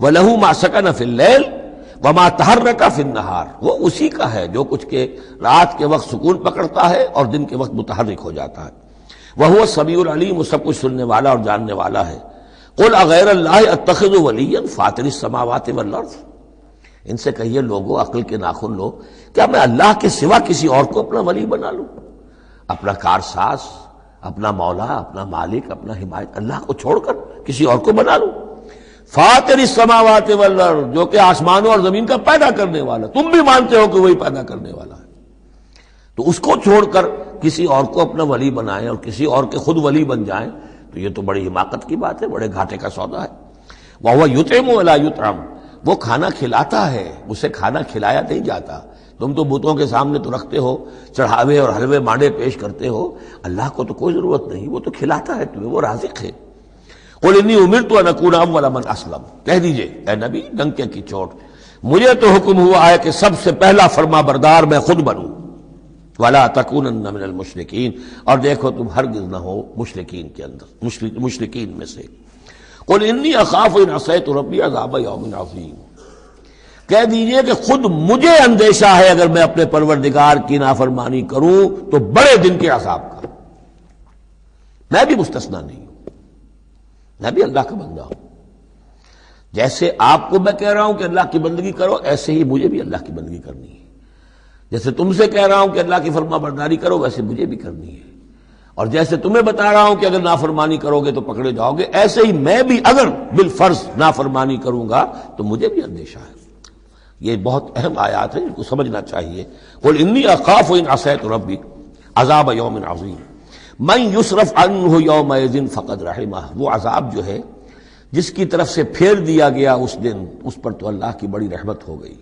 وَلَهُ مَا سَكَنَ فِي اللَّيْلِ وَمَا تَحَرَّكَ فِي النَّهَارِ، وہ اسی کا ہے جو کچھ کے رات کے وقت سکون پکڑتا ہے اور دن کے وقت متحرک ہو جاتا ہے۔ وَهُوَ السَّمِيعُ الْعَلِيمُ، وہ سب کچھ سننے والا اور جاننے والا ہے۔ قُلْ أَغَيْرَ اللَّهِ أَتَّخِذُ وَلِيًّا فَاطِرِ السَّمَاوَاتِ وَالْأَرْضِ، ان سے کہیے لوگو، عقل کے ناخن لو، کیا میں اللہ کے سوا کسی اور کو اپنا ولی بنا لوں، اپنا کارساز، اپنا مولا، اپنا مالک، اپنا حمایت، اللہ کو چھوڑ کر کسی اور کو بنا لوں؟ فاطر السماوات والارض، جو کہ آسمانوں اور زمین کا پیدا کرنے والا، تم بھی مانتے ہو کہ وہی پیدا کرنے والا ہے، تو اس کو چھوڑ کر کسی اور کو اپنا ولی بنائیں اور کسی اور کے خود ولی بن جائیں، تو یہ تو بڑی حماقت کی بات ہے، بڑے گھاٹے کا سودا ہے۔ وَهُوَ يُطْعِمُ وَلَا يُطْعَمُ، وہ کھانا کھلاتا ہے، اسے کھانا کھلایا نہیں جاتا۔ تم تو بتوں کے سامنے تو رکھتے ہو، چڑھاوے اور حلوے مانڈے پیش کرتے ہو، اللہ کو تو کوئی ضرورت نہیں، وہ تو کھلاتا ہے تمہیں، وہ رازق ہے۔ قُلْ إِنِّي أُمِرْتُ أَنْ أَكُونَ أَوَّلَ مَنْ أَسْلَمَ، کہہ دیجئے اے نبی ڈنکے کی چوٹ، مجھے تو حکم ہوا ہے کہ سب سے پہلا فرما بردار میں خود بنوں۔ وَلَا تَكُونَنَّ مِنَ الْمُشْرِكِينَ، اور دیکھو تم ہرگز نہ ہو مشرکین کے اندر، مشرکین میں سے۔ قُلْ إِنِّي أَخَافُ إِنْ عَصَيْتُ رَبِّي عَذَابَ يَوْمٍ عَظِيمٍ، کہہ دیجئے کہ خود مجھے اندیشہ ہے اگر میں اپنے پروردگار کی نافرمانی کروں تو بڑے دن کے عذاب کا۔ میں بھی مستثنا نہیں ہوں، میں بھی اللہ کا بندہ ہوں۔ جیسے آپ کو میں کہہ رہا ہوں کہ اللہ کی بندگی کرو، ایسے ہی مجھے بھی اللہ کی بندگی کرنی ہے۔ جیسے تم سے کہہ رہا ہوں کہ اللہ کی فرما برداری کرو، ویسے مجھے بھی کرنی ہے۔ اور جیسے تمہیں بتا رہا ہوں کہ اگر نافرمانی کرو گے تو پکڑے جاؤ گے، ایسے ہی میں بھی اگر بالفرض نافرمانی کروں گا تو مجھے بھی اندیشہ ہے۔ یہ بہت اہم آیات ہیں، ان کو سمجھنا چاہیے۔ قُلْ إِنِّي أَخَافُ إِنْ عَصَيْتُ رَبِّي عَذَابَ يَوْمٍ عَظِيمٍ مَنْ يُصْرَفْ عَنْهُ يَوْمَئِذٍ فَقَدْ رَحِمَهُ، وہ عذاب جو ہے جس کی طرف سے پھیر دیا گیا اس دن، اس پر تو اللہ کی بڑی رحمت ہو گئی۔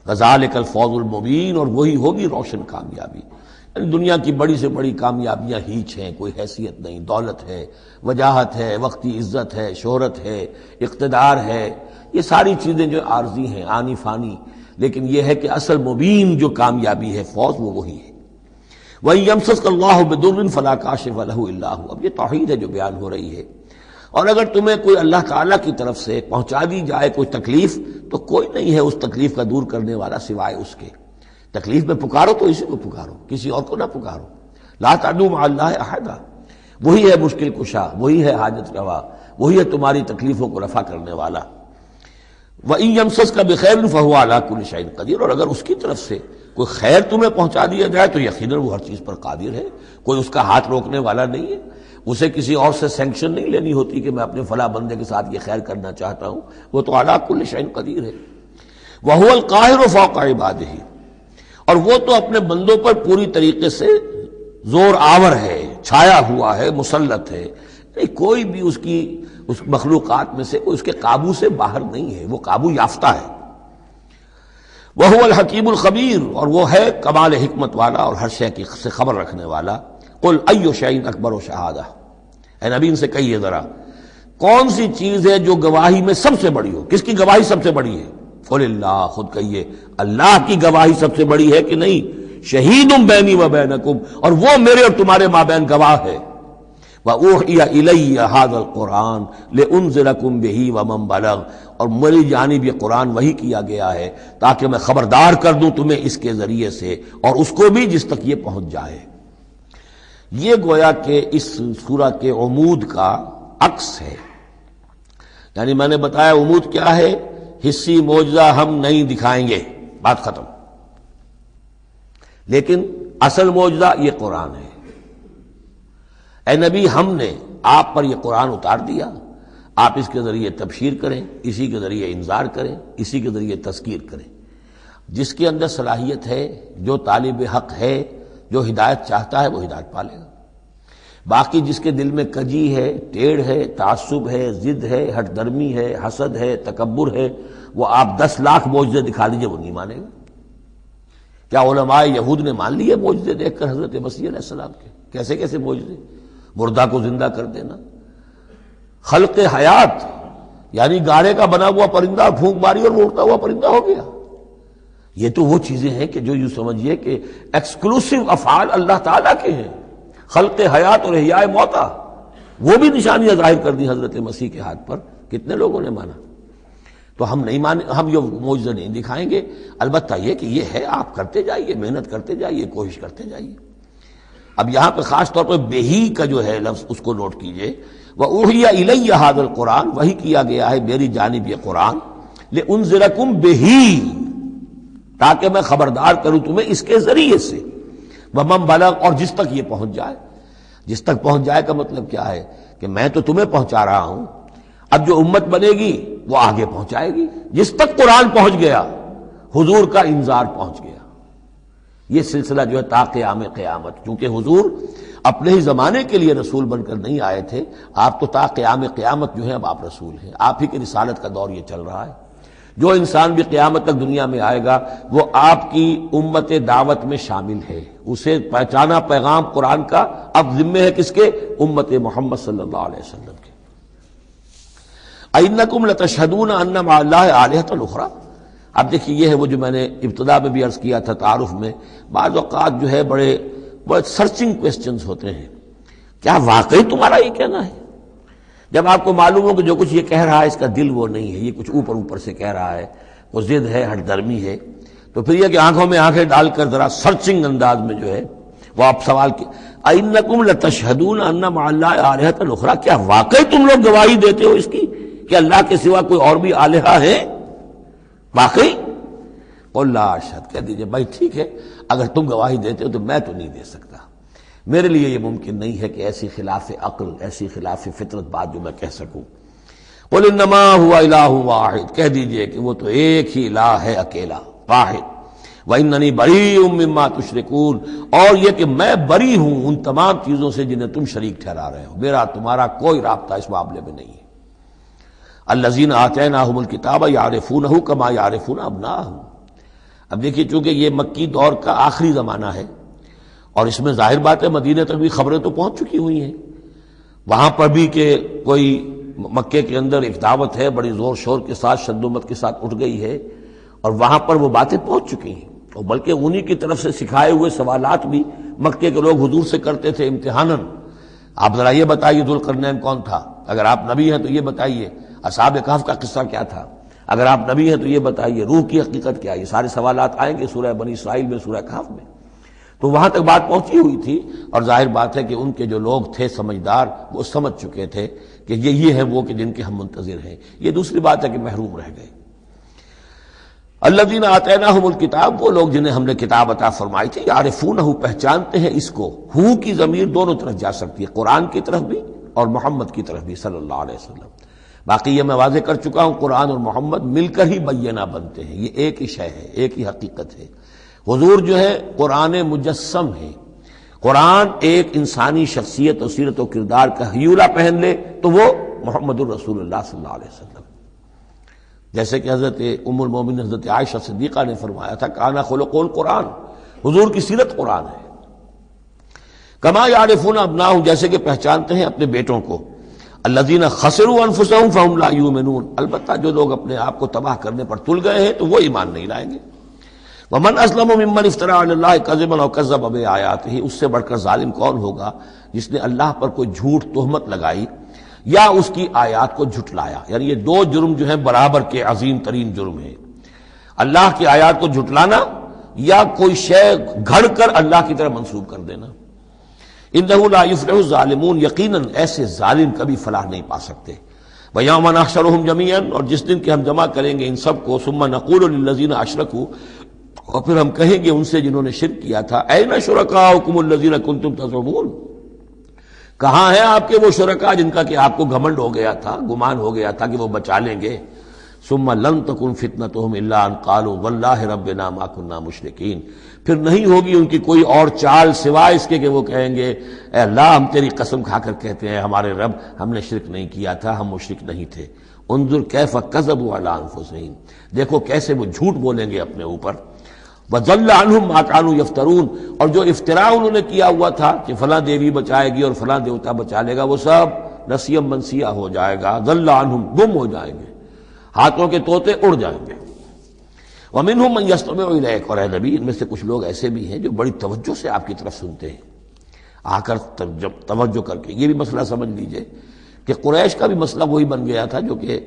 وَذَلِكَ الْفَوْزُ الْمُبِينُ، اور وہی ہوگی روشن کامیابی۔ یعنی دنیا کی بڑی سے بڑی کامیابیاں ہیچ ہیں، کوئی حیثیت نہیں، دولت ہے، وجاہت ہے، وقتی عزت ہے، شہرت ہے، اقتدار ہے، یہ ساری چیزیں جو عارضی ہیں، آنی فانی، لیکن یہ ہے کہ اصل مبین جو کامیابی ہے، فوز، وہ وہی ہے۔ وَإِن يَمْسَسْكَ اللَّهُ بِضُرٍّ فَلَا كَاشِفَ لَهُ إِلَّا هُوَ، اب یہ توحید ہے جو بیان ہو رہی ہے۔ اور اگر تمہیں کوئی اللہ تعالیٰ کی طرف سے پہنچا دی جائے کوئی تکلیف، تو کوئی نہیں ہے اس تکلیف کا دور کرنے والا سوائے اس کے۔ تکلیف میں پکارو تو اسی کو پکارو، کسی اور کو نہ پکارو۔ لا تدعوا مع اللہ احدا، وہی ہے مشکل کشا، وہی ہے حاجت روا، وہی ہے تمہاری تکلیفوں کو رفع کرنے والا۔ وَإِن يَمْسَسْكَ بِخَيْرٍ فَهُوَ عَلَىٰ كُلِّ شَيْءٍ قَدِيرٌ، اور اگر اس کی طرف سے کوئی خیر تمہیں پہنچا دیا جائے تو یقیناً وہ ہر چیز پر قادر ہے، کوئی اس کا ہاتھ روکنے والا نہیں ہے۔ اسے کسی اور سے سینکشن نہیں لینی ہوتی کہ میں اپنے فلاں بندے کے ساتھ یہ خیر کرنا چاہتا ہوں، وہ تو عَلَىٰ كُلِّ شَيْءٍ قدیر ہے۔ وَهُوَ الْقَاهِرُ فَوْقَ عِبَادِهِ، اور وہ تو اپنے بندوں پر پوری طریقے سے زور آور ہے، چھایا ہوا ہے، مسلط ہے، کوئی بھی اس مخلوقات میں سے کوئی اس کے قابو سے باہر نہیں ہے، وہ قابو یافتہ ہے۔ وَهُوَ الْحَكِيمُ الْخَبِيرُ، اور وہ ہے کمال حکمت والا اور ہر شے کی سے خبر رکھنے والا۔ قُلْ أَيُّ شَيْءٍ أَكْبَرُ شَهَادَةً، اے نبی ان سے کہیے ذرا کون سی چیز ہے جو گواہی میں سب سے بڑی ہو؟ کس کی گواہی سب سے بڑی ہے؟ قُلِ اللَّهُ، خود کہیے اللہ کی گواہی سب سے بڑی ہے کہ نہیں؟ شہید بینی و بینکم، اور وہ میرے اور تمہارے مابین گواہ ہے۔ وَأُوحِيَ إِلَيَّ هَذَا الْقُرْآنُ لِأُنذِرَكُم بِهِ وَمَن بَلَغَ، اور میری جانب یہ قرآن وحی کیا گیا ہے تاکہ میں خبردار کر دوں تمہیں اس کے ذریعے سے، اور اس کو بھی جس تک یہ پہنچ جائے۔ یہ گویا کہ اس سورہ کے عمود کا عکس ہے۔ یعنی میں نے بتایا عمود کیا ہے، حصی معجزہ ہم نہیں دکھائیں گے، بات ختم۔ لیکن اصل معجزہ یہ قرآن ہے۔ اے نبی ہم نے آپ پر یہ قرآن اتار دیا، آپ اس کے ذریعے تبشیر کریں، اسی کے ذریعے انذار کریں، اسی کے ذریعے تذکیر کریں۔ جس کے اندر صلاحیت ہے، جو طالب حق ہے، جو ہدایت چاہتا ہے، وہ ہدایت پالے گا۔ باقی جس کے دل میں کجی ہے، ٹیڑھ ہے، تعصب ہے، ضد ہے، ہٹ درمی ہے، حسد ہے، تکبر ہے، وہ آپ 10 لاکھ معجزے دکھا دیجئے وہ نہیں مانے گا۔ کیا علماء یہود نے مان لیے معجزے دیکھ کر حضرت مسیح علیہ السلام کے؟ کیسے کیسے معجزے، مردہ کو زندہ کر دینا، خلق حیات، یعنی گاڑے کا بنا ہوا پرندہ پھونک ماری اور وہ اڑتا ہوا پرندہ ہو گیا۔ یہ تو وہ چیزیں ہیں کہ جو یوں سمجھیے کہ ایکسکلوسیو افعال اللہ تعالیٰ کے ہیں، خلق حیات اور احیاء موتا، وہ بھی نشانیاں ظاہر کر دی حضرت مسیح کے ہاتھ پر، کتنے لوگوں نے مانا؟ تو ہم نہیں مانے، ہم یہ معجزہ نہیں دکھائیں گے، البتہ یہ کہ یہ ہے، آپ کرتے جائیے، محنت کرتے جائیے، کوشش کرتے جائیے۔ اب یہاں پہ خاص طور پہ بہی کا جو ہے لفظ اس کو نوٹ کیجئے، وَأُوحِيَ إِلَيَّ هَذَا الْقُرْآنُ، وحی کیا گیا ہے میری جانب یہ قرآن، لِأُنذِرَكُم بِهِ، تاکہ میں خبردار کروں تمہیں اس کے ذریعے سے، وَمَن بَلَغَ، اور جس تک یہ پہنچ جائے۔ جس تک پہنچ جائے کا مطلب کیا ہے کہ میں تو تمہیں پہنچا رہا ہوں، اب جو امت بنے گی وہ آگے پہنچائے گی۔ جس تک قرآن پہنچ گیا حضور کا انذار پہنچ گیا۔ یہ سلسلہ جو ہے تا قیام قیامت، چونکہ حضور اپنے ہی زمانے کے لیے رسول بن کر نہیں آئے تھے، آپ تو تا قیام قیامت جو ہے اب آپ رسول ہیں، آپ ہی کی رسالت کا دور یہ چل رہا ہے۔ جو انسان بھی قیامت تک دنیا میں آئے گا وہ آپ کی امت دعوت میں شامل ہے، اسے پہچانا پیغام قرآن کا اب ذمہ ہے کس کے؟ امت محمد صلی اللہ علیہ وسلم کے۔ اَإِنَّكُمْ لَتَشْهَدُونَ أَنَّ مَعَ اللَّهِ آلِهَةً أُخْرَىٰ۔ اب دیکھیے یہ ہے وہ جو میں نے ابتدا میں بھی عرض کیا تھا تعارف میں، بعض اوقات جو ہے بڑے سرچنگ کویسچنز ہوتے ہیں، کیا واقعی تمہارا یہ کہنا ہے؟ جب آپ کو معلوم ہو کہ جو کچھ یہ کہہ رہا ہے اس کا دل وہ نہیں ہے، یہ کچھ اوپر اوپر سے کہہ رہا ہے، وہ ضد ہے، ہٹ درمی ہے، تو پھر یہ کہ آنکھوں میں آنکھیں ڈال کر ذرا سرچنگ انداز میں جو ہے وہ آپ سوال کی اِنَّكُمْ لَتَشْهَدُونَ أَنَّ مَعَ اللَّهِ آلِهَةً أُخْرَىٰ، کیا واقعی تم لوگ گواہی دیتے ہو اس کی کہ اللہ کے سوا کوئی اور بھی آلہہ ہے؟ واقعی؟ قُل لَا أَشْهَدُ، کہہ دیجئے بھائی ٹھیک ہے، اگر تم گواہی دیتے ہو تو میں تو نہیں دے سکتا، میرے لیے یہ ممکن نہیں ہے کہ ایسی خلاف عقل، ایسی خلاف فطرت بات جو میں کہہ سکوں۔ قُلْ إِنَّمَا هُوَ إِلَٰهٌ وَاحِدٌ، کہہ دیجئے کہ وہ تو ایک ہی الہ ہے، اکیلا، واحد۔ وَإِنَّنِي بَرِيءٌ مِّمَّا تُشْرِكُونَ، اور یہ کہ میں بری ہوں ان تمام چیزوں سے جنہیں تم شریک ٹھہرا رہے ہو، میرا تمہارا کوئی رابطہ اس معاملے میں نہیں ہے۔ الَّذِينَ آتَيْنَاهُمُ الْكِتَابَ يَعْرِفُونَهُ كَمَا يَعْرِفُونَ أَبْنَاءَهُمْ۔ اب دیکھیے چونکہ یہ مکی دور کا آخری زمانہ ہے اور اس میں ظاہر بات ہے مدینے تک بھی خبریں تو پہنچ چکی ہوئی ہیں، وہاں پر بھی کہ کوئی مکے کے اندر ایک دعوت ہے بڑی زور شور کے ساتھ، شد و مت کے ساتھ اٹھ گئی ہے، اور وہاں پر وہ باتیں پہنچ چکی ہیں، اور بلکہ انہی کی طرف سے سکھائے ہوئے سوالات بھی مکے کے لوگ حضور سے کرتے تھے امتحاناً۔ آپ ذرا یہ بتائیے ذوالقرنین کون تھا؟ اگر آپ نبی ہیں تو یہ بتائیے، اصحاب کہف کا قصہ کیا تھا؟ اگر آپ نبی ہیں تو یہ بتائیے، روح کی حقیقت کیا ہے؟ یہ سارے سوالات آئیں گے سورہ بنی اسرائیل میں، سورہ کہف میں۔ تو وہاں تک بات پہنچی ہوئی تھی، اور ظاہر بات ہے کہ ان کے جو لوگ تھے سمجھدار وہ سمجھ چکے تھے کہ یہ ہے وہ کہ جن کے ہم منتظر ہیں۔ یہ دوسری بات ہے کہ محروم رہ گئے۔ الذین آتیناہم الکتاب، وہ لوگ جنہیں ہم نے کتاب عطا فرمائی تھی، یعرفونہ، پہچانتے ہیں اس کو۔ ہو کی ضمیر دونوں طرف جا سکتی ہے، قرآن کی طرف بھی اور محمد کی طرف بھی صلی اللہ علیہ وسلم۔ باقی یہ میں واضح کر چکا ہوں، قرآن اور محمد مل کر ہی بینہ بنتے ہیں، یہ ایک ہی شے ہے، ایک ہی حقیقت ہے۔ حضور جو ہے قرآن مجسم ہے، قرآن ایک انسانی شخصیت اور سیرت و کردار کا ہیولہ پہن لے تو وہ محمد الرسول اللہ صلی اللہ علیہ وسلم، جیسے کہ حضرت ام المومنین حضرت عائشہ صدیقہ نے فرمایا تھا کانا خلق القرآن، حضور کی سیرت قرآن ہے۔ کما یعرفون ابناہم، جیسے کہ پہچانتے ہیں اپنے بیٹوں کو۔ الذین خسروا انفسهم فهم لا یؤمنون، البتہ جو لوگ اپنے آپ کو تباہ کرنے پر تل گئے ہیں تو وہ ایمان نہیں لائیں گے۔ ومن اسلم ممن افترى علی اللہ کذبا او کذب بآیاتہ، اس سے بڑھ کر ظالم کون ہوگا جس نے اللہ پر کوئی جھوٹ تہمت لگائی یا اس کی آیات کو جھٹلایا۔ یعنی یہ دو جرم جو ہیں برابر کے عظیم ترین جرم ہیں، اللہ کی آیات کو جھٹلانا یا کوئی شے گھڑ کر اللہ کی طرف منسوب کر دینا۔ انہ لا یفلح الظالمون، یقیناً ایسے ظالم کبھی فلاح نہیں پا سکتے۔ ویوم نحشرہم جمیعا، اور جس دن کہ ہم جمع کریں گے ان سب کو، ثم نقول للذین اشرکوا، اور پھر ہم کہیں گے ان سے جنہوں نے شرک کیا تھا، این شرکاؤکم الذین کنتم تزعمون، کہاں ہیں آپ کے وہ شرکا جن کا کہ آپ کو گھمنڈ ہو گیا تھا، گمان ہو گیا تھا کہ وہ بچا لیں گے۔ ثم لن تکن فتنتہم الا ان قالوا واللہ ربنا ما کنا مشرکین، پھر نہیں ہوگی ان کی کوئی اور چال سوائے اس کے کہ وہ کہیں گے اے اللہ ہم تیری قسم کھا کر کہتے ہیں ہمارے رب ہم نے شرک نہیں کیا تھا، ہم مشرک نہیں تھے۔ انظر کیف کذبوا علی انفسہم، دیکھو کیسے وہ جھوٹ بولیں گے اپنے اوپر۔ وضل عنہم ما كانوا یفترون، اور جو افتراء انہوں نے کیا ہوا تھا کہ فلاں دیوی بچائے گی اور فلاں دیوتا بچا لے گا، وہ سب نسیم منسیہ ہو جائے گا، ضل عنہم، گم ہو جائیں گے، ہاتھوں کے طوطے اڑ جائیں گے۔ ومنہم من یستمع الیک، اور اے نبی ان میں سے کچھ لوگ ایسے بھی ہیں جو بڑی توجہ سے آپ کی طرف سنتے ہیں، آ کر جب توجہ کر کے۔ یہ بھی مسئلہ سمجھ لیجئے کہ قریش کا بھی مسئلہ وہی بن گیا تھا جو کہ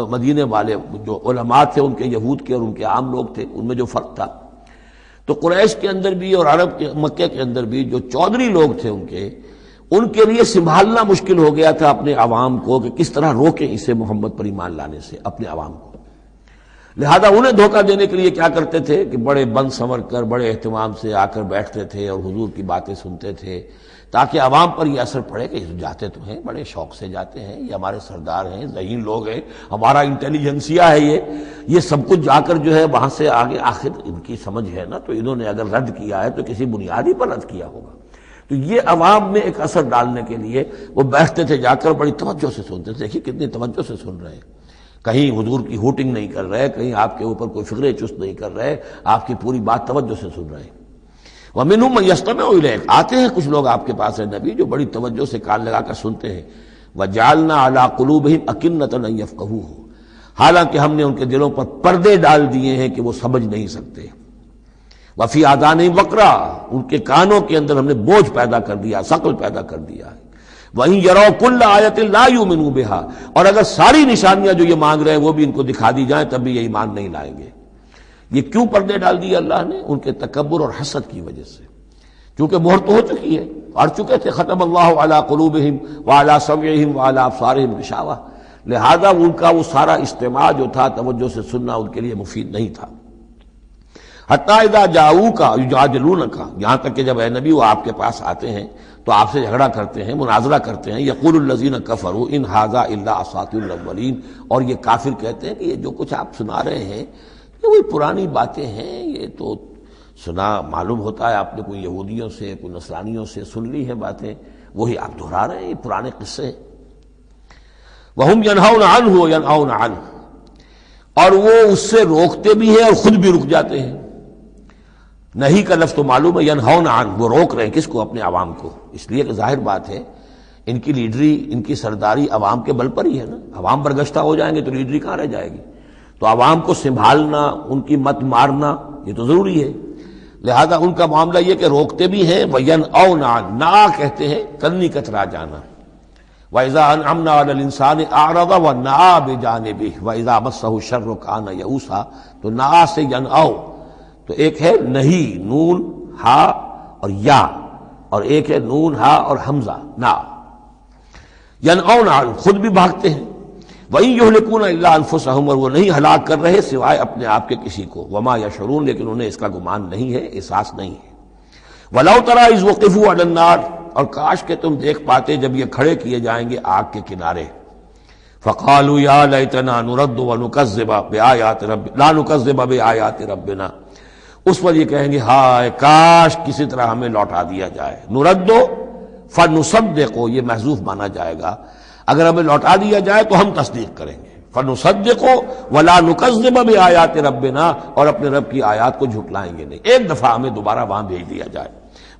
مدینے والے جو علماء تھے ان کے، یہود کے اور ان کے عام لوگ تھے، ان میں جو فرق تھا۔ تو قریش کے اندر بھی اور عرب کے مکے کے اندر بھی جو چودھری لوگ تھے ان کے لیے سنبھالنا مشکل ہو گیا تھا اپنے عوام کو کہ کس طرح روکیں اسے محمد پر ایمان لانے سے اپنے عوام کو۔ لہذا انہیں دھوکہ دینے کے لیے کیا کرتے تھے کہ بڑے بند سنور کر بڑے اہتمام سے آ کر بیٹھتے تھے اور حضور کی باتیں سنتے تھے، تاکہ عوام پر یہ اثر پڑے کہ جاتے تو ہیں، بڑے شوق سے جاتے ہیں، یہ ہمارے سردار ہیں، ذہین لوگ ہیں، ہمارا انٹیلیجنسیا ہے، یہ سب کچھ جا کر جو ہے وہاں سے آگے، آخر ان کی سمجھ ہے نا، تو انہوں نے اگر رد کیا ہے تو کسی بنیادی پر رد کیا ہوگا۔ تو یہ عوام میں ایک اثر ڈالنے کے لیے وہ بیٹھتے تھے جا کر، بڑی توجہ سے سنتے تھے. دیکھیے کتنی توجہ سے سن رہے ہیں، کہیں حضور کی ہوٹنگ نہیں کر رہے، کہیں آپ کے اوپر کوئی فکر چست نہیں کر رہے، آپ کی پوری بات توجہ سے سن رہے ہیں. وَمِنْهُمْ مَن يَسْتَمِعُ إِلَيْكَ، آتے ہیں کچھ لوگ آپ کے پاس ہے نبی جو بڑی توجہ سے کان لگا کر سنتے ہیں. وَجَعَلْنَا عَلَىٰ قُلُوبِهِمْ أَكِنَّةً أَن يَفْقَهُوهُ، حالانکہ ہم نے ان کے دلوں پر پردے ڈال دیے ہیں کہ وہ سمجھ نہیں سکتے. وَفِي آذَانِهِمْ وَقْرًا، ان کے کانوں کے اندر ہم نے بوجھ پیدا کر دیا، ثقل پیدا کر دیا ہے. وَإِن يَرَوْا كُلَّ آيَةٍ لَا يُؤْمِنُوا بِهَا، اور اگر ساری نشانیاں جو یہ مانگ رہے ہیں وہ بھی ان کو دکھا دی جائیں تب بھی یہ ایمان نہیں لائیں گے. یہ کیوں پردے ڈال دیے اللہ نے؟ ان کے تکبر اور حسد کی وجہ سے. چونکہ مہر تو ہو چکی ہے، اڑ چکے تھے، ختم اللہ علی قلوبہم وعلی سمعہم وعلی ابصارہم غشاوہ، لہذا ان کا وہ سارا استماع جو تھا، توجہ سے سننا ان کے لیے مفید نہیں تھا. حتی اذا جاؤوک یجادلونک، یہاں تک کہ جب اے نبی وہ آپ کے پاس آتے ہیں تو آپ سے جھگڑا کرتے ہیں، مناظرہ کرتے ہیں. یقول الذین کفروا ان ھذا الا اساطیر الاولین، اور یہ کافر کہتے ہیں کہ یہ جو کچھ آپ سنا رہے ہیں یہ وہی پرانی باتیں ہیں، یہ تو سنا معلوم ہوتا ہے آپ نے کوئی یہودیوں سے کوئی نصرانیوں سے سن لی ہے باتیں، وہی آپ دہرا رہے ہیں، یہ پرانے قصے ہیں. وَهُمْ يَنْهَوْنَ عَنْهُ وَيَنْأَوْنَ عَنْهُ، اور وہ اس سے روکتے بھی ہیں اور خود بھی رک جاتے ہیں. نہیں کا لفظ تو معلوم ہے، ینہون عن، وہ روک رہے ہیں کس کو؟ اپنے عوام کو. اس لیے کہ ظاہر بات ہے ان کی لیڈری، ان کی سرداری عوام کے بل پر ہی ہے نا. عوام برگشتہ ہو جائیں گے تو لیڈری کہاں رہ جائے گی؟ تو عوام کو سنبھالنا، ان کی مت مارنا یہ تو ضروری ہے. لہذا ان کا معاملہ یہ کہ روکتے بھی ہیں. وَيَنْأَوْنَ عَنْ، نا کہتے ہیں کنی کترا جانا. وَإِذَا أَنْعَمْنَا عَلَى الْإِنسَانِ أَعْرَضَ وَنَأَىٰ بِجَانِبِهِ وَإِذَا مَسَّهُ الشَّرُّ كَانَ يَئُوسًا، تو نا سے ینأو، تو ایک ہے نہیں، نون ہا اور یا، اور ایک ہے نون ہا اور حمزہ نا. ینأون عن، خود بھی بھاگتے ہیں. وَإِن يُهْلِكُونَ إِلَّا أَنفُسَهُمْ، اور وہ نہیں ہلاک کر رہے سوائے اپنے آپ کے کسی کو. وَمَا يَشْعُرُونَ، لیکن انہیں اس کا گمان نہیں ہے، احساس نہیں ہے. وَلَوْ تَرَىٰ إِذْ وُقِفُوا عَلَى النَّارِ، اور کاش کہ تم دیکھ پاتے جب یہ کھڑے کیے جائیں گے آگ کے کنارے. فَقَالُوا يَا لَيْتَنَا نُرَدُّ وَنُكَذِّبَ بِآيَاتِ رَبِّنَا لَا نُكَذِّبَ بِآيَاتِ رَبِّنَا، اس پر یہ کہیں گے ہائے کاش کسی طرح ہمیں لوٹا دیا جائے. نُرَدُّ فَنُصَدِّقُ، یہ محذوف مانا جائے گا، اگر ہمیں لوٹا دیا جائے تو ہم تصدیق کریں گے. فَنُصَدِّقُ وَلَا نُكَذِّبَ بِآيَاتِ رَبِّنَا، اور اپنے رب کی آیات کو جھٹلائیں گے نہیں. ایک دفعہ ہمیں دوبارہ وہاں بھیج دیا جائے.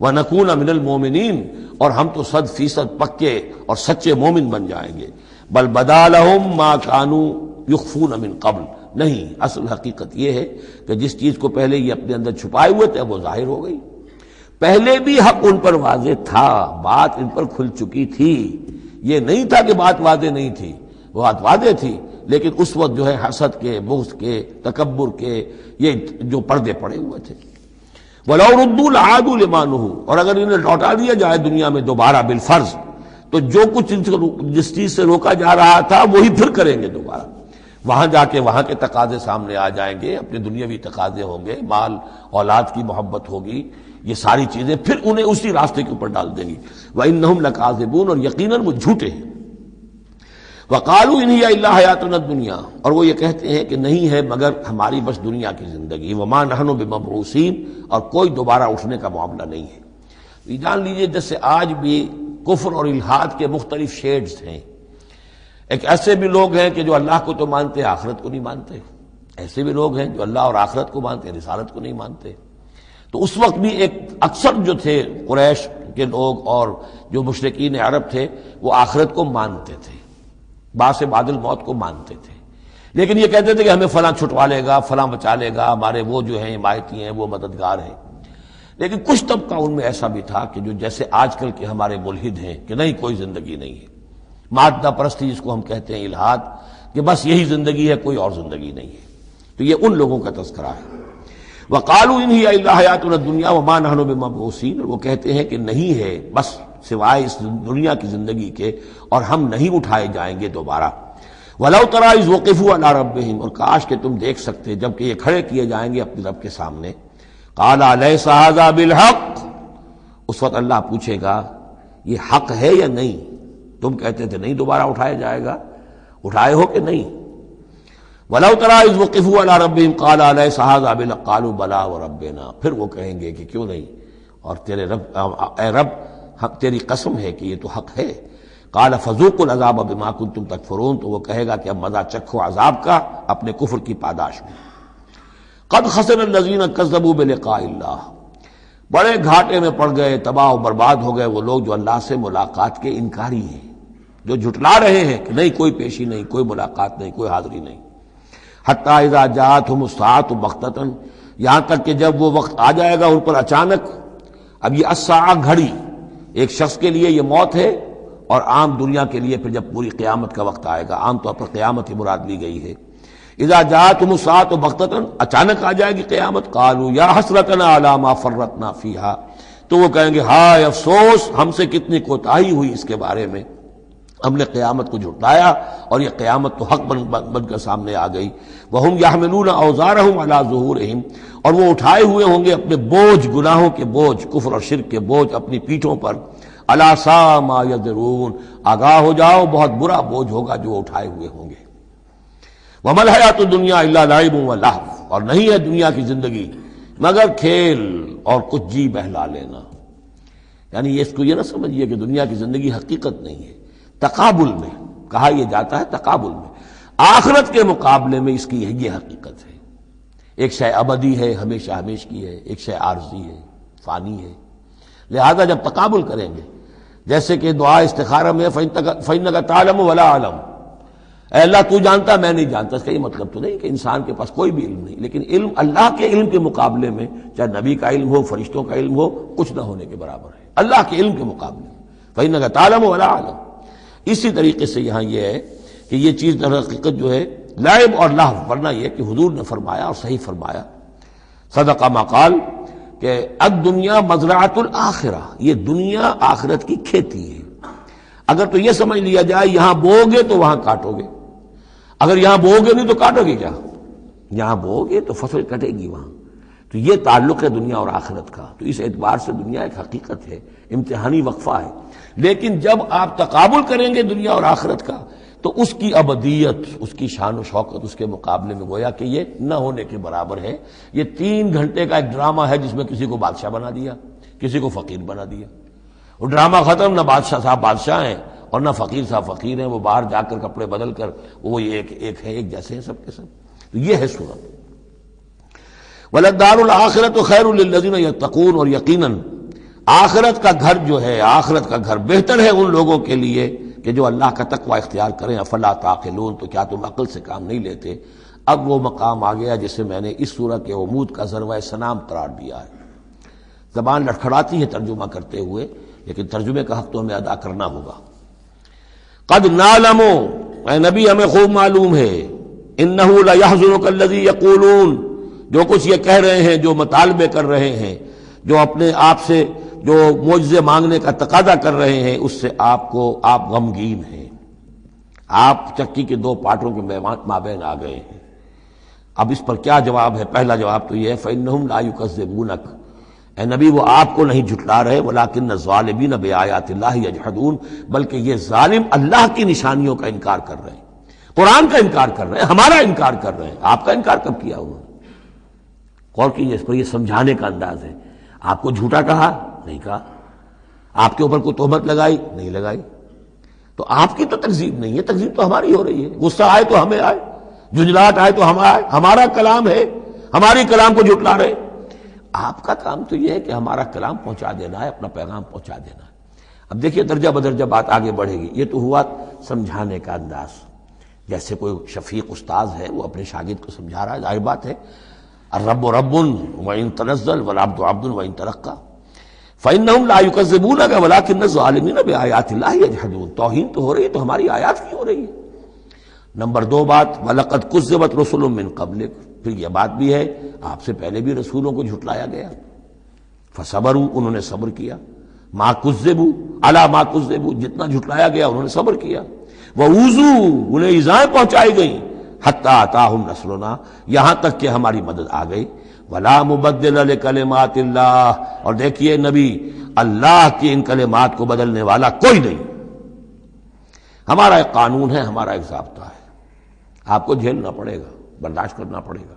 وَنَكُونَ مِنَ الْمُؤْمِنِينَ، اور ہم تو 100% پکے اور سچے مومن بن جائیں گے. بل بدا لهم ما كانوا يخفون من قبل، نہیں، اصل حقیقت یہ ہے کہ جس چیز کو پہلے یہ اپنے اندر چھپائے ہوئے تھے وہ ظاہر ہو گئی. پہلے بھی حق ان پر واضح تھا، بات ان پر کھل چکی تھی. یہ نہیں تھا کہ بات واضح نہیں تھی، وہ بات واضح تھی، لیکن اس وقت جو ہے حسد کے، بغض کے، تکبر کے یہ جو پردے پڑے ہوئے تھے. وَلَوْ رُدُّوا لَعَادُوا لِمَا نُهُوا، اور اگر انہیں لوٹا دیا جائے دنیا میں دوبارہ بالفرض، تو جو کچھ ان سے جس چیز سے روکا جا رہا تھا وہی پھر کریں گے دوبارہ. وہاں جا کے وہاں کے تقاضے سامنے آ جائیں گے، اپنے دنیاوی تقاضے ہوں گے، مال اولاد کی محبت ہوگی، یہ ساری چیزیں پھر انہیں اسی راستے کے اوپر ڈال دیں گی. وَإِنَّهُمْ لَكَاذِبُونَ، اور یقیناً وہ جھوٹے ہیں. وَقَالُوا إِنْ هِيَ إِلَّا حَيَاتُنَا الدُّنْيا، اور وہ یہ کہتے ہیں کہ نہیں ہے مگر ہماری بس دنیا کی زندگی. وَمَا نَحْنُ بِمَبْعُوثِينَ، اور کوئی دوبارہ اٹھنے کا معاملہ نہیں ہے. یہ جان لیجئے جیسے آج بھی کفر اور الحاد کے مختلف شیڈز ہیں. ایک ایسے بھی لوگ ہیں کہ جو اللہ کو تو مانتے آخرت کو نہیں مانتے، ایسے بھی لوگ ہیں جو اللہ اور آخرت کو مانتے رسالت کو نہیں مانتے. تو اس وقت بھی ایک اکثر جو تھے قریش کے لوگ اور جو مشرکین عرب تھے وہ آخرت کو مانتے تھے، باس بعد الموت کو مانتے تھے، لیکن یہ کہتے تھے کہ ہمیں فلاں چھٹوا لے گا، فلاں بچا لے گا، ہمارے وہ جو ہیں حمایتی ہیں، وہ مددگار ہیں. لیکن کچھ طبقہ ان میں ایسا بھی تھا کہ جو جیسے آج کل کے ہمارے ملحد ہیں کہ نہیں کوئی زندگی نہیں ہے، مادہ پرستی جس کو ہم کہتے ہیں الحاد، کہ بس یہی زندگی ہے، کوئی اور زندگی نہیں ہے. تو یہ ان لوگوں کا تذکرہ ہے. وَقَالُوا إِنْ هِيَ إِلَّا حَيَاتُنَا الدُّنْيَا وَمَا نَحْنُ بِمَبْعُوثِينَ، وہ کہتے ہیں کہ نہیں ہے بس سوائے اس دنیا کی زندگی کے، اور ہم نہیں اٹھائے جائیں گے دوبارہ. وَلَوْ تَرَىٰ إِذْ وُقِفُوا عَلَىٰ رَبِّهِمْ، اور کاش کہ تم دیکھ سکتے جب کہ یہ کھڑے کیے جائیں گے اپنے رب کے سامنے. قَالَ أَلَيْسَ هَٰذَا بِالْحَقِّ، اس وقت اللہ پوچھے گا یہ حق ہے یا نہیں؟ تم کہتے تھے نہیں دوبارہ اٹھایا جائے گا، اٹھائے ہو کہ نہیں؟ وَلَوْ تَرَىٰ إِذْ وُقِفُوا عَلَىٰ رَبِّهِمْ قَالَ أَلَيْسَ هَٰذَا بِالْحَقِّ قَالُوا بَلَىٰ وَرَبِّنَا، پھر وہ کہیں گے کہ کیوں نہیں، اور تیرے رب، اے رب تیری قسم ہے کہ یہ تو حق ہے۔ قال فذوقوا العذاب بما کنتم تکفرون، تو وہ کہے گا کہ اب مزہ چکھو عذاب کا اپنے کفر کی پاداش میں۔ قد خسر الذین کذبوا بلقاء اللہ، بڑے گھاٹے میں پڑ گئے، تباہ و برباد ہو گئے وہ لوگ جو اللہ سے ملاقات کے انکاری ہیں، جو جھٹلا رہے ہیں کہ نہیں کوئی پیشی نہیں، کوئی ملاقات نہیں، کوئی حاضری نہیں۔ حتی اذا جاءتهم الساعة بغتۃ، یہاں تک کہ جب وہ وقت آ جائے گا ان پر اچانک۔ اب یہ الساعہ گھڑی ایک شخص کے لیے یہ موت ہے، اور عام دنیا کے لیے پھر جب پوری قیامت کا وقت آئے گا، عام طور پر قیامت ہی مراد لی گئی ہے۔ اذا جاءتهم الساعة بغتۃ، اچانک آ جائے گی قیامت، قالوا یا حسرتنا علی ما فرطنا فیہا، تو وہ کہیں گے ہائے افسوس ہم سے کتنی کوتاہی ہوئی اس کے بارے میں، ہم نے قیامت کو جھٹلایا اور یہ قیامت تو حق بن کر سامنے آ گئی۔ وہم یحملون اوزارہم علی ظہورہم، اور وہ اٹھائے ہوئے ہوں گے اپنے بوجھ، گناہوں کے بوجھ، کفر اور شرک کے بوجھ اپنی پیٹھوں پر۔ الا ساء ما یذرون، آگاہ ہو جاؤ بہت برا بوجھ ہوگا جو اٹھائے ہوئے ہوں گے۔ وما الحیات الدنیا الا لعب ولہو، اور نہیں ہے دنیا کی زندگی مگر کھیل اور کچھ جی بہلا لینا۔ یعنی اس کو یہ نہ سمجھیے کہ دنیا کی زندگی حقیقت نہیں ہے، تقابل میں کہا یہ جاتا ہے، تقابل میں آخرت کے مقابلے میں اس کی یہ حقیقت ہے۔ ایک شے ابدی ہے، ہمیشہ ہمیش کی ہے، ایک شے عارضی ہے، فانی ہے۔ لہذا جب تقابل کریں گے، جیسے کہ دعا استخارہ میں فإنک تعلم ولا اعلم، اے اللہ تو جانتا میں نہیں جانتا، اس کا یہ مطلب تو نہیں کہ انسان کے پاس کوئی بھی علم نہیں، لیکن علم اللہ کے علم کے مقابلے میں، چاہے نبی کا علم ہو، فرشتوں کا علم ہو، کچھ نہ ہونے کے برابر ہے اللہ کے علم کے مقابلے میں۔ فإنک تعلم ولا اعلم۔ اسی طریقے سے یہاں یہ ہے کہ یہ چیز در حقیقت جو ہے لعب اور لہو، ورنہ یہ کہ حضور نے فرمایا اور صحیح فرمایا، صدق ما قال، کہ الدنیا مزرعۃ الآخرہ، یہ دنیا آخرت کی کھیتی ہے۔ اگر تو یہ سمجھ لیا جائے یہاں بو گے تو وہاں کاٹو گے، اگر یہاں بو گے نہیں تو کاٹو گے کیا؟ یہاں بو گے تو فصل کٹے گی وہاں۔ تو یہ تعلق ہے دنیا اور آخرت کا۔ تو اس اعتبار سے دنیا ایک حقیقت ہے، امتحانی وقفہ ہے، لیکن جب آپ تقابل کریں گے دنیا اور آخرت کا تو اس کی ابدیت، اس کی شان و شوکت اس کے مقابلے میں گویا کہ یہ نہ ہونے کے برابر ہے۔ یہ 3 گھنٹے کا ایک ڈرامہ ہے جس میں کسی کو بادشاہ بنا دیا، کسی کو فقیر بنا دیا۔ وہ ڈرامہ ختم، نہ بادشاہ صاحب بادشاہ ہیں اور نہ فقیر صاحب فقیر ہیں، وہ باہر جا کر کپڑے بدل کر وہ ایک ہے، ایک جیسے ہیں سب کے سب۔ تو یہ ہے صورت۔ وَلَلدَّارُ الْآخِرَةُ خَيْرٌ لِّلَّذِينَ يَتَّقُونَ، اور یقیناً آخرت کا گھر جو ہے، آخرت کا گھر بہتر ہے ان لوگوں کے لیے کہ جو اللہ کا تقوی اختیار کریں۔ افلا تعقلون، تو کیا تم عقل سے کام نہیں لیتے؟ اب وہ مقام آ گیا جسے میں نے اس سورہ کے عمود کا ذروہ سنام قرار دیا ہے۔ زبان لڑکھڑاتی ہے ترجمہ کرتے ہوئے، لیکن ترجمے کا حق تو ہمیں ادا کرنا ہوگا۔ قد نعلم، اے نبی ہمیں خوب معلوم ہے، انہ لیحزنک الذی یقولون، جو کچھ یہ کہہ رہے ہیں، جو مطالبے کر رہے ہیں، جو اپنے آپ سے جو معجزے مانگنے کا تقاضا کر رہے ہیں، اس سے آپ غمگین ہیں، آپ چکی کے 2 پارٹوں کے مابین آ گئے ہیں۔ اب اس پر کیا جواب ہے؟ پہلا جواب تو یہ ہے فإنہم لا یکذبونک، اے نبی وہ آپ کو نہیں جھٹلا رہے، ولکن الظالمین بآیات اللہ یجحدون، بلکہ یہ ظالم اللہ کی نشانیوں کا انکار کر رہے ہیں، قرآن کا انکار کر رہے ہیں، ہمارا انکار کر رہے ہیں۔ آپ کا انکار کب کیا انہوں نے؟ غور کیجیے، اس پر یہ سمجھانے کا انداز ہے۔ آپ کو جھوٹا کہا؟ نہیں کہا۔ آپ کے اوپر کوئی تہمت لگائی؟ نہیں لگائی۔ تو آپ کی تو تکذیب نہیں ہے، تکذیب تو ہماری ہو رہی ہے۔ غصہ آئے تو ہمیں آئے، جھنجھلاہٹ آئے تو ہمیں آئے، ہمارا کلام ہے، ہماری کلام کو جھٹلا رہے۔ آپ کا کام تو یہ ہے کہ ہمارا کلام پہنچا دینا ہے، اپنا پیغام پہنچا دینا ہے۔ اب دیکھیے درجہ بدرجہ بات آگے بڑھے گی۔ یہ تو ہوا سمجھانے کا انداز، جیسے کوئی شفیق استاذ ہے وہ اپنے شاگرد کو سمجھا رہا ہے، ظاہر بات ہے الرب رب وإن تنزل والعبد عبد وإن ترقى فإنهم لا يكذبونك ولكن الظالمين بآيات الله يجحدون۔ توہین تو ہو رہی ہے، تو ہماری آیات کی ہو رہی ہے۔ نمبر 2 بات وَلَقَدْ كُذِّبَتْ رُسُلٌ مِّن قَبْلِكَ، پھر یہ بات بھی ہے آپ سے پہلے بھی رسولوں کو جھٹلایا گیا، فصبروا، انہوں نے صبر کیا، ما كذبوا علی ما كذبوا، جتنا جھٹلایا گیا انہوں نے صبر کیا، وَأُوذُوا، انہیں ایذائیں پہنچائی گئیں، حتی اتاہم نصرنا، یہاں تک کہ ہماری مدد آ گئی، ولا مبدل لکلمات اللہ، اور دیکھیے نبی اللہ کی ان کلمات کو بدلنے والا کوئی نہیں۔ ہمارا ایک قانون ہے، ہمارا ایک ضابطہ ہے، آپ کو جھیلنا پڑے گا، برداشت کرنا پڑے گا۔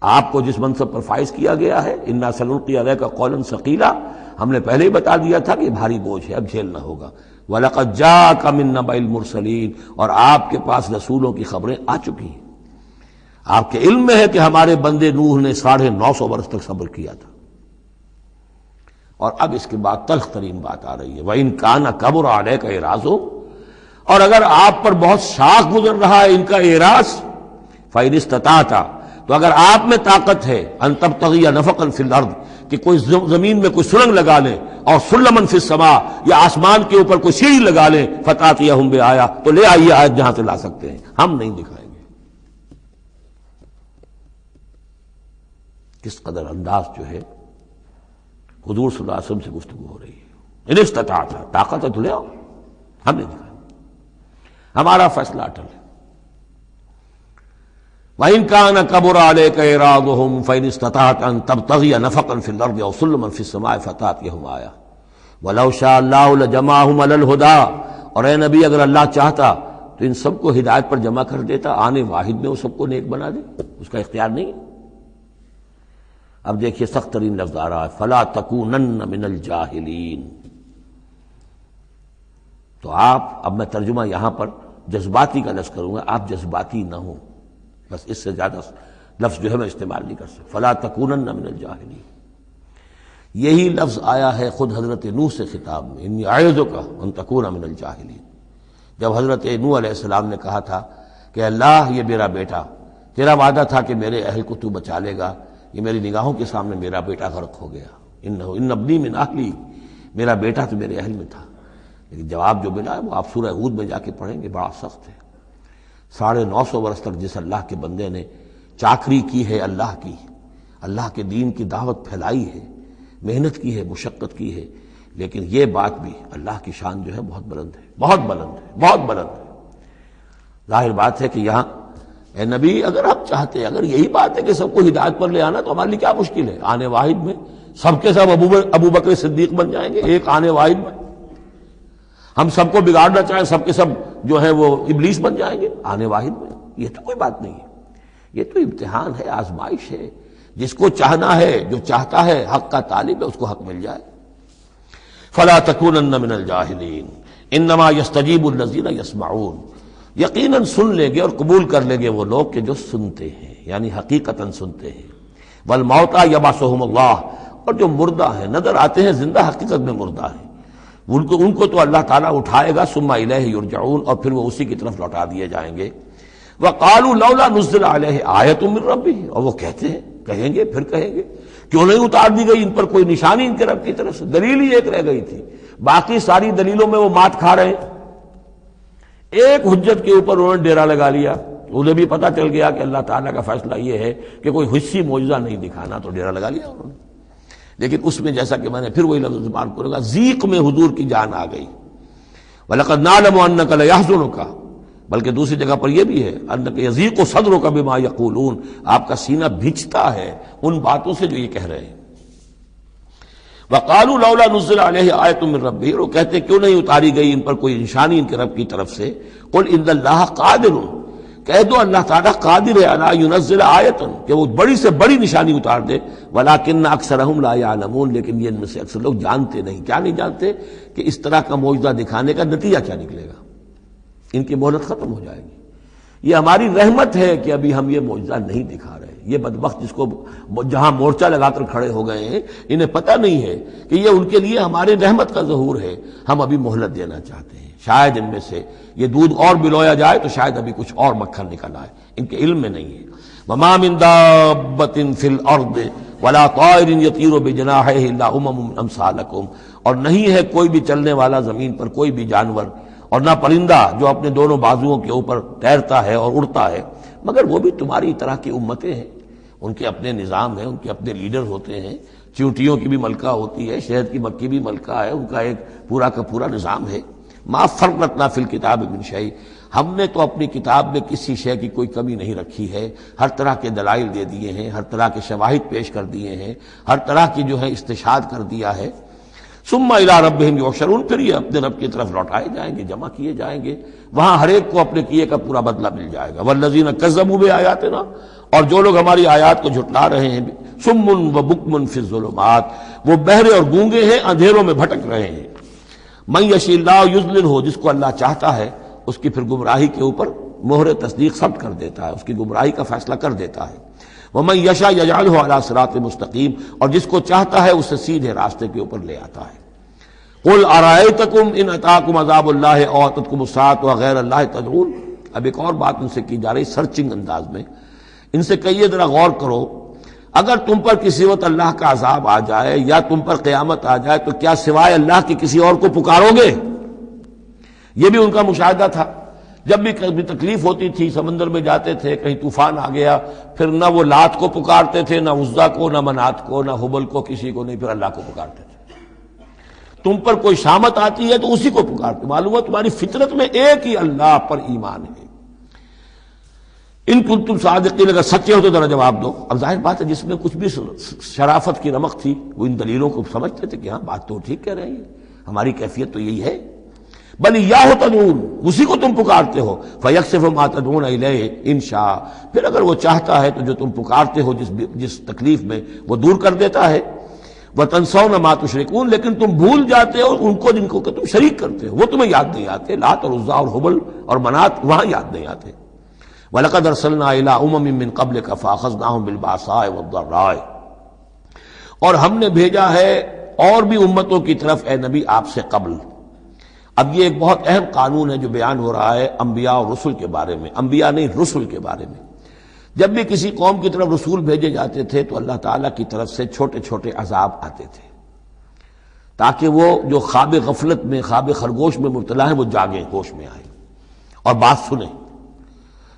آپ کو جس منصب پر فائز کیا گیا ہے، انا سنلقی علیک قولا ثقیلا، ہم نے پہلے ہی بتا دیا تھا کہ بھاری بوجھ ہے، اب جھیلنا ہوگا۔ وَلَقَدْ جَاءَكَ مِن نَّبَإِ الْمُرْسَلِينَ، اور آپ کے پاس رسولوں کی خبریں آ چکی ہیں۔ آپ کے علم میں ہے کہ ہمارے بندے نوح نے 950 برس تک صبر کیا تھا۔ اور اب اس کے بعد تلخ ترین بات آ رہی ہے، وَإِن كَانَ كَبُرَ عَلَيْكَ إِعْرَاضُهُمْ، اور اگر آپ پر بہت شاق گزر رہا ہے ان کا اعراض، فَإِنِ اسْتَطَعْتَ، تو اگر آپ میں طاقت ہے، ان تبتغی نفقا فی الارض، کہ کوئی زمین میں کوئی سرنگ لگا لیں، اور سلما فی السماء، یا آسمان کے اوپر کوئی سیڑھی لگا لیں، فتاتیہم بآیہ، تو لے آئیے آیت جہاں سے لا سکتے ہیں، ہم نہیں دکھائیں گے۔ کس قدر انداز جو ہے حضور صلی اللہ علیہ وسلم سے گفتگو ہو رہی ہے۔ ان استطاعت، طاقت ہے تو لے آؤ، ہم نہیں دکھائیں گے، ہمارا فیصلہ اٹل ہے۔ وَإِن كَانَ كَبُرَ عَلَيْكَ إِعْرَاضُهُمْ فَإِنِ اسْتَطَعْتَ أَن تَبْتَغِيَ نَفَقًا فِي الْأَرْضِ أَوْ سُلَّمًا فِي السَّمَاءِ فَتَأْتِيَهُمْ آیَةٌ وَلَوْ شَاءَ اللَّهُ لَجَمَعَهُمْ عَلَى الْهُدَىٰ، اور اے نبی اگر اللہ چاہتا تو ان سب کو ہدایت پر جمع کر دیتا، آنے واحد میں وہ سب کو نیک بنا دے، اس کا اختیار نہیں ہے۔ اب دیکھیے سخت ترین لفظ آ رہا ہے، فَلَا تَكُونَنَّ مِنَ الْجَاهِلِينَ۔ تو آپ، اب میں ترجمہ یہاں پر جذباتی کا لفظ کروں گا، آپ جذباتی نہ ہوں، بس اس سے زیادہ لفظ جو ہے میں استعمال نہیں کر سکتا۔ فلا تکونن من الجاہلین، یہی لفظ آیا ہے خود حضرت نوح سے خطاب میں، انی اعوذک ان تکون من الجاہلین۔ جب حضرت نوح علیہ السلام نے کہا تھا کہ اللہ یہ میرا بیٹا، تیرا وعدہ تھا کہ میرے اہل کو تو بچا لے گا، یہ میری نگاہوں کے سامنے میرا بیٹا غرق ہو گیا، ان ابنی من اہلی، میرا بیٹا تو میرے اہل میں تھا۔ لیکن جواب جو ملا ہے وہ آپ سورہ ہود میں جا کے پڑھیں گے، بڑا سخت ہے۔ 950 برس تک جس اللہ کے بندے نے چاکری کی ہے اللہ کی، اللہ کے دین کی دعوت پھیلائی ہے، محنت کی ہے، مشقت کی ہے، لیکن یہ بات بھی، اللہ کی شان جو ہے بہت بلند ہے، بہت بلند ہے، بہت بلند ہے۔ ظاہر بات ہے کہ یہاں اے نبی اگر آپ چاہتے، اگر یہی بات ہے کہ سب کو ہدایت پر لے آنا، تو ہمارے لیے کیا مشکل ہے؟ آنے واحد میں سب کے سب ابو بکر صدیق بن جائیں گے، ایک آنے واحد میں۔ ہم سب کو بگاڑنا چاہیں، سب کے سب جو ہے وہ ابلیس بن جائیں گے آنے واحد میں، یہ تو کوئی بات نہیں ہے۔ یہ تو امتحان ہے، آزمائش ہے، جس کو چاہنا ہے، جو چاہتا ہے، حق کا طالب ہے، اس کو حق مل جائے۔ فلا تکونن من الجاہلین انما یستجیب الذین یسمعون، یقیناً سن لیں گے اور قبول کر لیں گے وہ لوگ کہ جو سنتے ہیں، یعنی حقیقتاً سنتے ہیں۔ والموتى یبعثهم اللہ، اور جو مردہ ہیں، نظر آتے ہیں زندہ، حقیقت میں مردہ ہیں، ان کو تو اللہ تعالیٰ اٹھائے گا، ثم الیہ یرجعون، اور پھر وہ اسی کی طرف لوٹا دیے جائیں گے۔ وقالوا لولا نزل علیہ آیۃ من ربہ، اور وہ کہتے ہیں، کہیں گے، پھر کہیں گے، کیوں نہیں اتار دی گئی ان پر کوئی نشانی ان کے رب کی طرف سے؟ دلیل ہی ایک رہ گئی تھی، باقی ساری دلیلوں میں وہ مات کھا رہے ہیں۔ ایک حجت کے اوپر انہوں نے ڈیرا لگا لیا، انہیں بھی پتہ چل گیا کہ اللہ تعالیٰ کا فیصلہ یہ ہے کہ کوئی حسی معجزہ نہیں دکھانا، تو ڈیرا لگا لیا انہوں نے۔ لیکن اس میں جیسا کہ میں نے پھر وہی لفظ استعمال کروں گا، ذیق میں حضور کی جان آ گئی۔ وَلَقَدْ نَعْلَمُ أَنَّكَ لَيَحْزُنُكَ، بلکہ دوسری جگہ پر یہ بھی ہے، أَنَّكَ يَضِيقُ صَدْرُكَ بِمَا يَقُولُونَ، آپ کا سینہ بھیجتا ہے ان باتوں سے جو یہ کہہ رہے ہیں۔ وَقَالُوا لَوْلَا نُزِّلَ عَلَيْهِ آیَةٌ مِّن رَبِّهِ، وہ کہتے ہیں کیوں نہیں اتاری گئی ان پر کوئی نشانی ان کے رب کی طرف سے۔ قُلْ إِنَّ اللَّهَ قَادِرٌ، کہہ دو اللہ تعالیٰ قادر ہے علی ینزل آیۃ، کہ وہ بڑی سے بڑی نشانی اتار دے، ولیکن اکثرہم لا یعلمون، لیکن یہ ان میں سے اکثر لوگ جانتے نہیں۔ کیا نہیں جانتے؟ کہ اس طرح کا معجزہ دکھانے کا نتیجہ کیا نکلے گا، ان کی مہلت ختم ہو جائے گی۔ یہ ہماری رحمت ہے کہ ابھی ہم یہ معجزہ نہیں دکھا رہے۔ یہ بدبخت جس کو جہاں مورچہ لگا کر کھڑے ہو گئے ہیں، انہیں پتہ نہیں ہے کہ یہ ان کے لیے ہمارے رحمت کا ظہور ہے، ہم ابھی مہلت دینا چاہتے ہیں، شاید ان میں سے یہ دودھ اور بلویا جائے تو شاید ابھی کچھ اور مکھن نکل آئے، ان کے علم میں نہیں ہے۔ وما من دابۃ فی الارض ولا طائر یطیر بجناحیہ الا امم امثالکم، اور نہیں ہے کوئی بھی چلنے والا زمین پر، کوئی بھی جانور، اور نہ پرندہ جو اپنے دونوں بازوؤں کے اوپر تیرتا ہے اور اڑتا ہے، مگر وہ بھی تمہاری طرح کی امتیں ہیں، ان کے اپنے نظام ہیں، ان کے اپنے لیڈر ہوتے ہیں۔ چیونٹیوں کی بھی ملکہ ہوتی ہے، شہد کی مکھی بھی ملکہ ہے، ان کا ایک پورا کا پورا نظام ہے۔ ما فرطنا فی الکتاب من شیء، ہم نے تو اپنی کتاب میں کسی شے کی کوئی کمی نہیں رکھی ہے، ہر طرح کے دلائل دے دیے ہیں، ہر طرح کے شواہد پیش کر دیے ہیں، ہر طرح کی جو ہے استشہاد کر دیا ہے۔ ثم الی ربہم یحشرون، پھر یہ اپنے رب کی طرف لوٹائے جائیں گے، جمع کیے جائیں گے، وہاں ہر ایک کو اپنے کیے کا پورا بدلہ مل جائے گا۔ والذین کذبوا بآیاتنا، اور جو لوگ ہماری آیات کو جھٹلا رہے ہیں صم و بکم فی الظلمات، وہ بہرے اور گونگے ہیں، اندھیروں میں بھٹک رہے ہیں. من یشاء اللہ یضللہ، جس کو اللہ چاہتا ہے اس کی پھر گمراہی کے اوپر مہر تصدیق ثبت کر دیتا ہے، اس کی گمراہی کا فیصلہ کر دیتا ہے. ومن یشاء یجعلہ علی صراط مستقیم، اور جس کو چاہتا ہے اسے سیدھے راستے کے اوپر لے آتا ہے. قل ارأیتکم ان اتاکم عذاب اللہ او اتتکم الساعۃ وغیر اللہ تدعون. اب ایک اور بات ان سے کی جا رہی سرچنگ انداز میں. ان سے کہیے ذرا غور کرو، اگر تم پر کسی وقت اللہ کا عذاب آ جائے یا تم پر قیامت آ جائے تو کیا سوائے اللہ کے کسی اور کو پکارو گے؟ یہ بھی ان کا مشاہدہ تھا. جب بھی کبھی تکلیف ہوتی تھی سمندر میں جاتے تھے، کہیں طوفان آ گیا، پھر نہ وہ لات کو پکارتے تھے، نہ عزا کو، نہ منات کو، نہ حبل کو، کسی کو نہیں، پھر اللہ کو پکارتے تھے. تم پر کوئی شامت آتی ہے تو اسی کو پکارتے. معلوم ہے تمہاری فطرت میں ایک ہی اللہ پر ایمان ہے. ان کنتم صادقین، اگر سچے ہو تو ذرا جواب دو. اب ظاہر بات ہے جس میں کچھ بھی شرافت کی رمق تھی وہ ان دلیلوں کو سمجھتے تھے کہ ہاں بات تو ٹھیک کہہ رہے ہیں، ہماری کیفیت تو یہی ہے. بل ایاہ تدعون، اسی کو تم پکارتے ہو. فیکشف ما تدعون الیہ ان شاء، پھر اگر وہ چاہتا ہے تو جو تم پکارتے ہو جس تکلیف میں وہ دور کر دیتا ہے. وتنسون ما تشرکون، لیکن تم بھول جاتے ہو ان کو جن کو کہ تم شریک کرتے ہو، وہ تمہیں یاد نہیں آتے. لات اور عزا اور حبل اور منات وہاں یاد نہیں آتے. وَلَقَدْ أَرْسَلْنَا إِلَىٰ أُمَمٍ مِّن قَبْلِكَ فَأَخَذْنَاهُمْ بِالْبَأْسَاءِ وَالضَّرَّاءِ، اور ہم نے بھیجا ہے اور بھی امتوں کی طرف اے نبی آپ سے قبل. اب یہ ایک بہت اہم قانون ہے جو بیان ہو رہا ہے انبیاء اور رسل کے بارے میں، انبیاء نہیں رسل کے بارے میں. جب بھی کسی قوم کی طرف رسول بھیجے جاتے تھے تو اللہ تعالیٰ کی طرف سے چھوٹے چھوٹے عذاب آتے تھے تاکہ وہ جو خواب غفلت میں، خواب خرگوش میں مبتلا ہیں، وہ جاگیں، ہوش میں آئیں اور بات سنیں.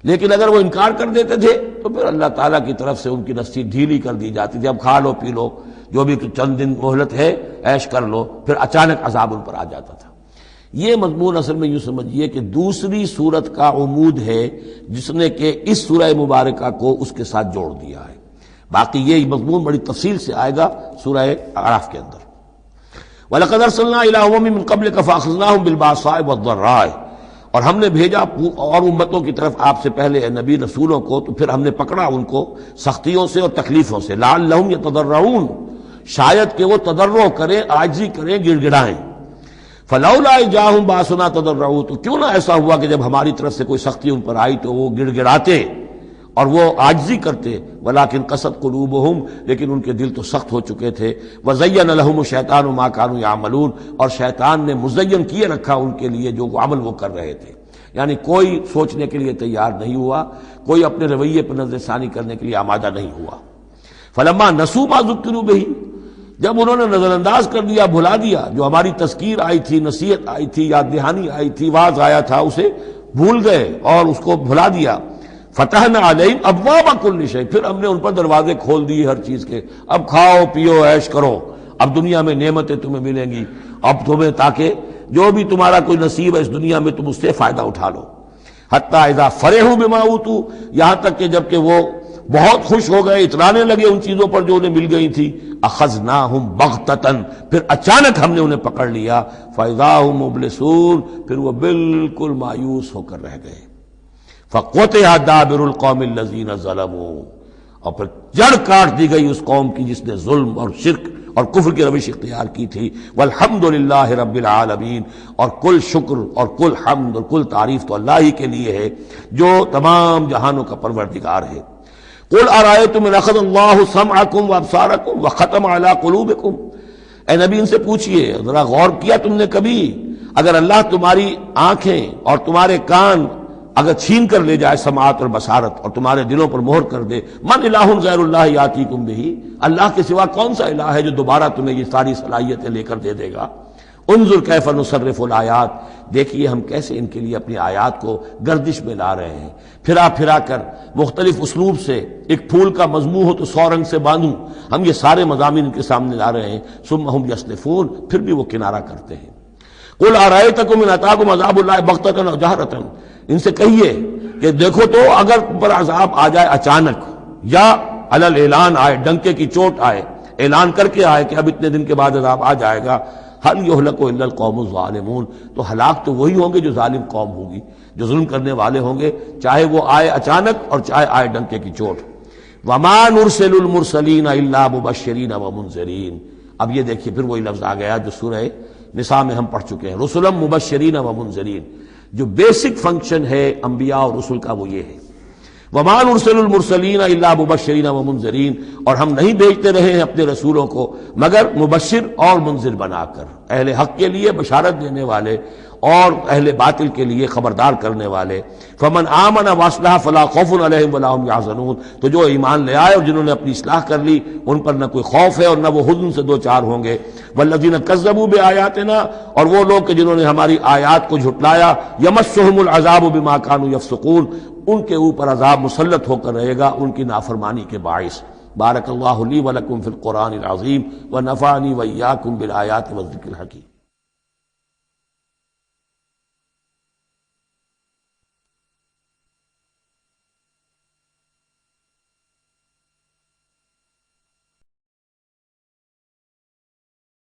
لیکن اگر وہ انکار کر دیتے تھے تو پھر اللہ تعالیٰ کی طرف سے ان کی رسی ڈھیلی کر دی جاتی تھی. اب کھا لو پی لو، جو بھی چند دن مہلت ہے عیش کر لو، پھر اچانک عذاب ان پر آ جاتا تھا. یہ مضمون اصل میں یوں سمجھیے کہ دوسری صورت کا عمود ہے جس نے کہ اس سورہ مبارکہ کو اس کے ساتھ جوڑ دیا ہے. باقی یہ مضمون بڑی تفصیل سے آئے گا سورہ اعراف کے اندر. وَلَقَدْ أَرْسَلْنَا إِلَىٰ أُمَمٍ مِّن قَبْلِكَ فَأَخَذْنَاهُمْ بِالْبَأْسَاءِ وَالضَّرَّاءِ، اور ہم نے بھیجا اور امتوں کی طرف آپ سے پہلے نبی رسولوں کو تو پھر ہم نے پکڑا ان کو سختیوں سے اور تکلیفوں سے. لعلہم یتضرعون، شاید کہ وہ تضرع کریں، عاجزی کریں، گڑ گڑائیں. فلولا جاءہم باسنا تضرعوا، تو کیوں نہ ایسا ہوا کہ جب ہماری طرف سے کوئی سختی ان پر آئی تو وہ گڑ گڑاتے اور وہ عاجزی کرتے. ولکن قست قلوبہم، لیکن ان کے دل تو سخت ہو چکے تھے. وزین لہم الشیطان ما کانوا یعملون، اور شیطان نے مزین کیے رکھا ان کے لیے جو عمل وہ کر رہے تھے. یعنی کوئی سوچنے کے لیے تیار نہیں ہوا، کوئی اپنے رویے پر نظر ثانی کرنے کے لیے آمادہ نہیں ہوا. فلما نسوا ما ذکروا بہ، جب انہوں نے نظر انداز کر دیا، بھلا دیا، جو ہماری تذکیر آئی تھی، نصیحت آئی تھی، یاد دہانی آئی تھی، واعظ آیا تھا، اسے بھول گئے اور اس کو بھلا دیا. فتحنا علیہم ابواب کل شیء، پھر ہم نے ان پر دروازے کھول دیے ہر چیز کے. اب کھاؤ پیو عیش کرو، اب دنیا میں نعمتیں تمہیں ملیں گی، اب تمہیں تاکہ جو بھی تمہارا کوئی نصیب ہے اس دنیا میں تم اس سے فائدہ اٹھا لو. حتی اذا فرحوا بما اوتوا، یہاں تک کہ جب کہ وہ بہت خوش ہو گئے، اترانے لگے ان چیزوں پر جو انہیں مل گئی تھی. اخذناہم بغتۃ، پھر اچانک ہم نے انہیں پکڑ لیا. فاذا هم مبلسون، پھر وہ بالکل مایوس ہو کر رہ گئے. فقطع دابر القوم الذین ظلموا، اور پھر جڑ کاٹ دی گئی اس قوم کی جس نے ظلم اور شرک اور کفر کی روش اختیار کی تھی. والحمدللہ رب العالمین، اور کل شکر اور کل حمد اور کل تعریف تو اللہ ہی کے لیے ہے جو تمام جہانوں کا پروردگار ہے. قل ارأیتم ان اخذ اللہ سمعکم وابصارکم وختم علی قلوبکم، اے نبی ان سے پوچھئے، ذرا غور کیا تم نے کبھی، اگر اللہ تمہاری آنکھیں اور تمہارے کان اگر چھین کر لے جائے سماعت اور بصارت اور تمہارے دلوں پر مہر کر دے، من الہ غیر اللہ یاتیکم بہ، اللہ کے سوا کون سا الہ ہے جو دوبارہ تمہیں یہ ساری صلاحیتیں لے کر دے دے گا. انظر کیف نصرف الآیات، دیکھیے ہم کیسے ان کے لیے اپنی آیات کو گردش میں لا رہے ہیں، پھرا پھرا کر مختلف اسلوب سے. ایک پھول کا مضمون ہو تو 100 رنگ سے باندھوں، ہم یہ سارے مضامین ان کے سامنے لا رہے ہیں. ثم ہم یصدفون، پھر بھی وہ کنارہ کرتے ہیں. قل ارأیتکم ان اتاکم عذاب اللہ بغتۃ و جہرۃ، ان سے کہیے کہ دیکھو تو اگر تم پر عذاب آ جائے اچانک یا علی الاعلان آئے، ڈنکے کی چوٹ آئے، اعلان کر کے آئے کہ اب اتنے دن کے بعد عذاب آ جائے گا. هل يهلك الا القوم الظالمون، تو ہلاک تو وہی ہوں گے جو ظالم قوم ہوگی، جو ظلم کرنے والے ہوں گے، چاہے وہ آئے اچانک اور چاہے آئے ڈنکے کی چوٹ. وما نرسل المرسلین الا مبشرین ومنذرین. اب یہ دیکھیے پھر وہی لفظ آ گیا جو سورہ نساء میں ہم پڑھ چکے ہیں، رسلا مبشرین ومنذرین. جو بیسک فنکشن ہے انبیاء اور رسل کا وہ یہ ہے. وما نرسل المرسلین الا مبشرین ومنذرین، اور ہم نہیں بھیجتے رہے ہیں اپنے رسولوں کو مگر مبشر اور منذر بنا کر، اہل حق کے لیے بشارت دینے والے اور اہل باطل کے لیے خبردار کرنے والے. فمن آمن واصلح فلا خوف علیہم ولا هم يحزنون. تو جو ایمان لے آئے اور جنہوں نے اپنی اصلاح کر لی ان پر نہ کوئی خوف ہے اور نہ وہ حزن سے دو چار ہوں گے. والذین کذبوا بآیاتنا، اور وہ لوگ کہ جنہوں نے ہماری آیات کو جھٹلایا، یمسهم العذاب بما كانوا يفسقون، ان کے اوپر عذاب مسلط ہو کر رہے گا ان کی نافرمانی کے باعث. بارک اللہ لی ولکم فی القرآن العظیم ونفعنی وإیاکم بالآیات والذکر الحکیم.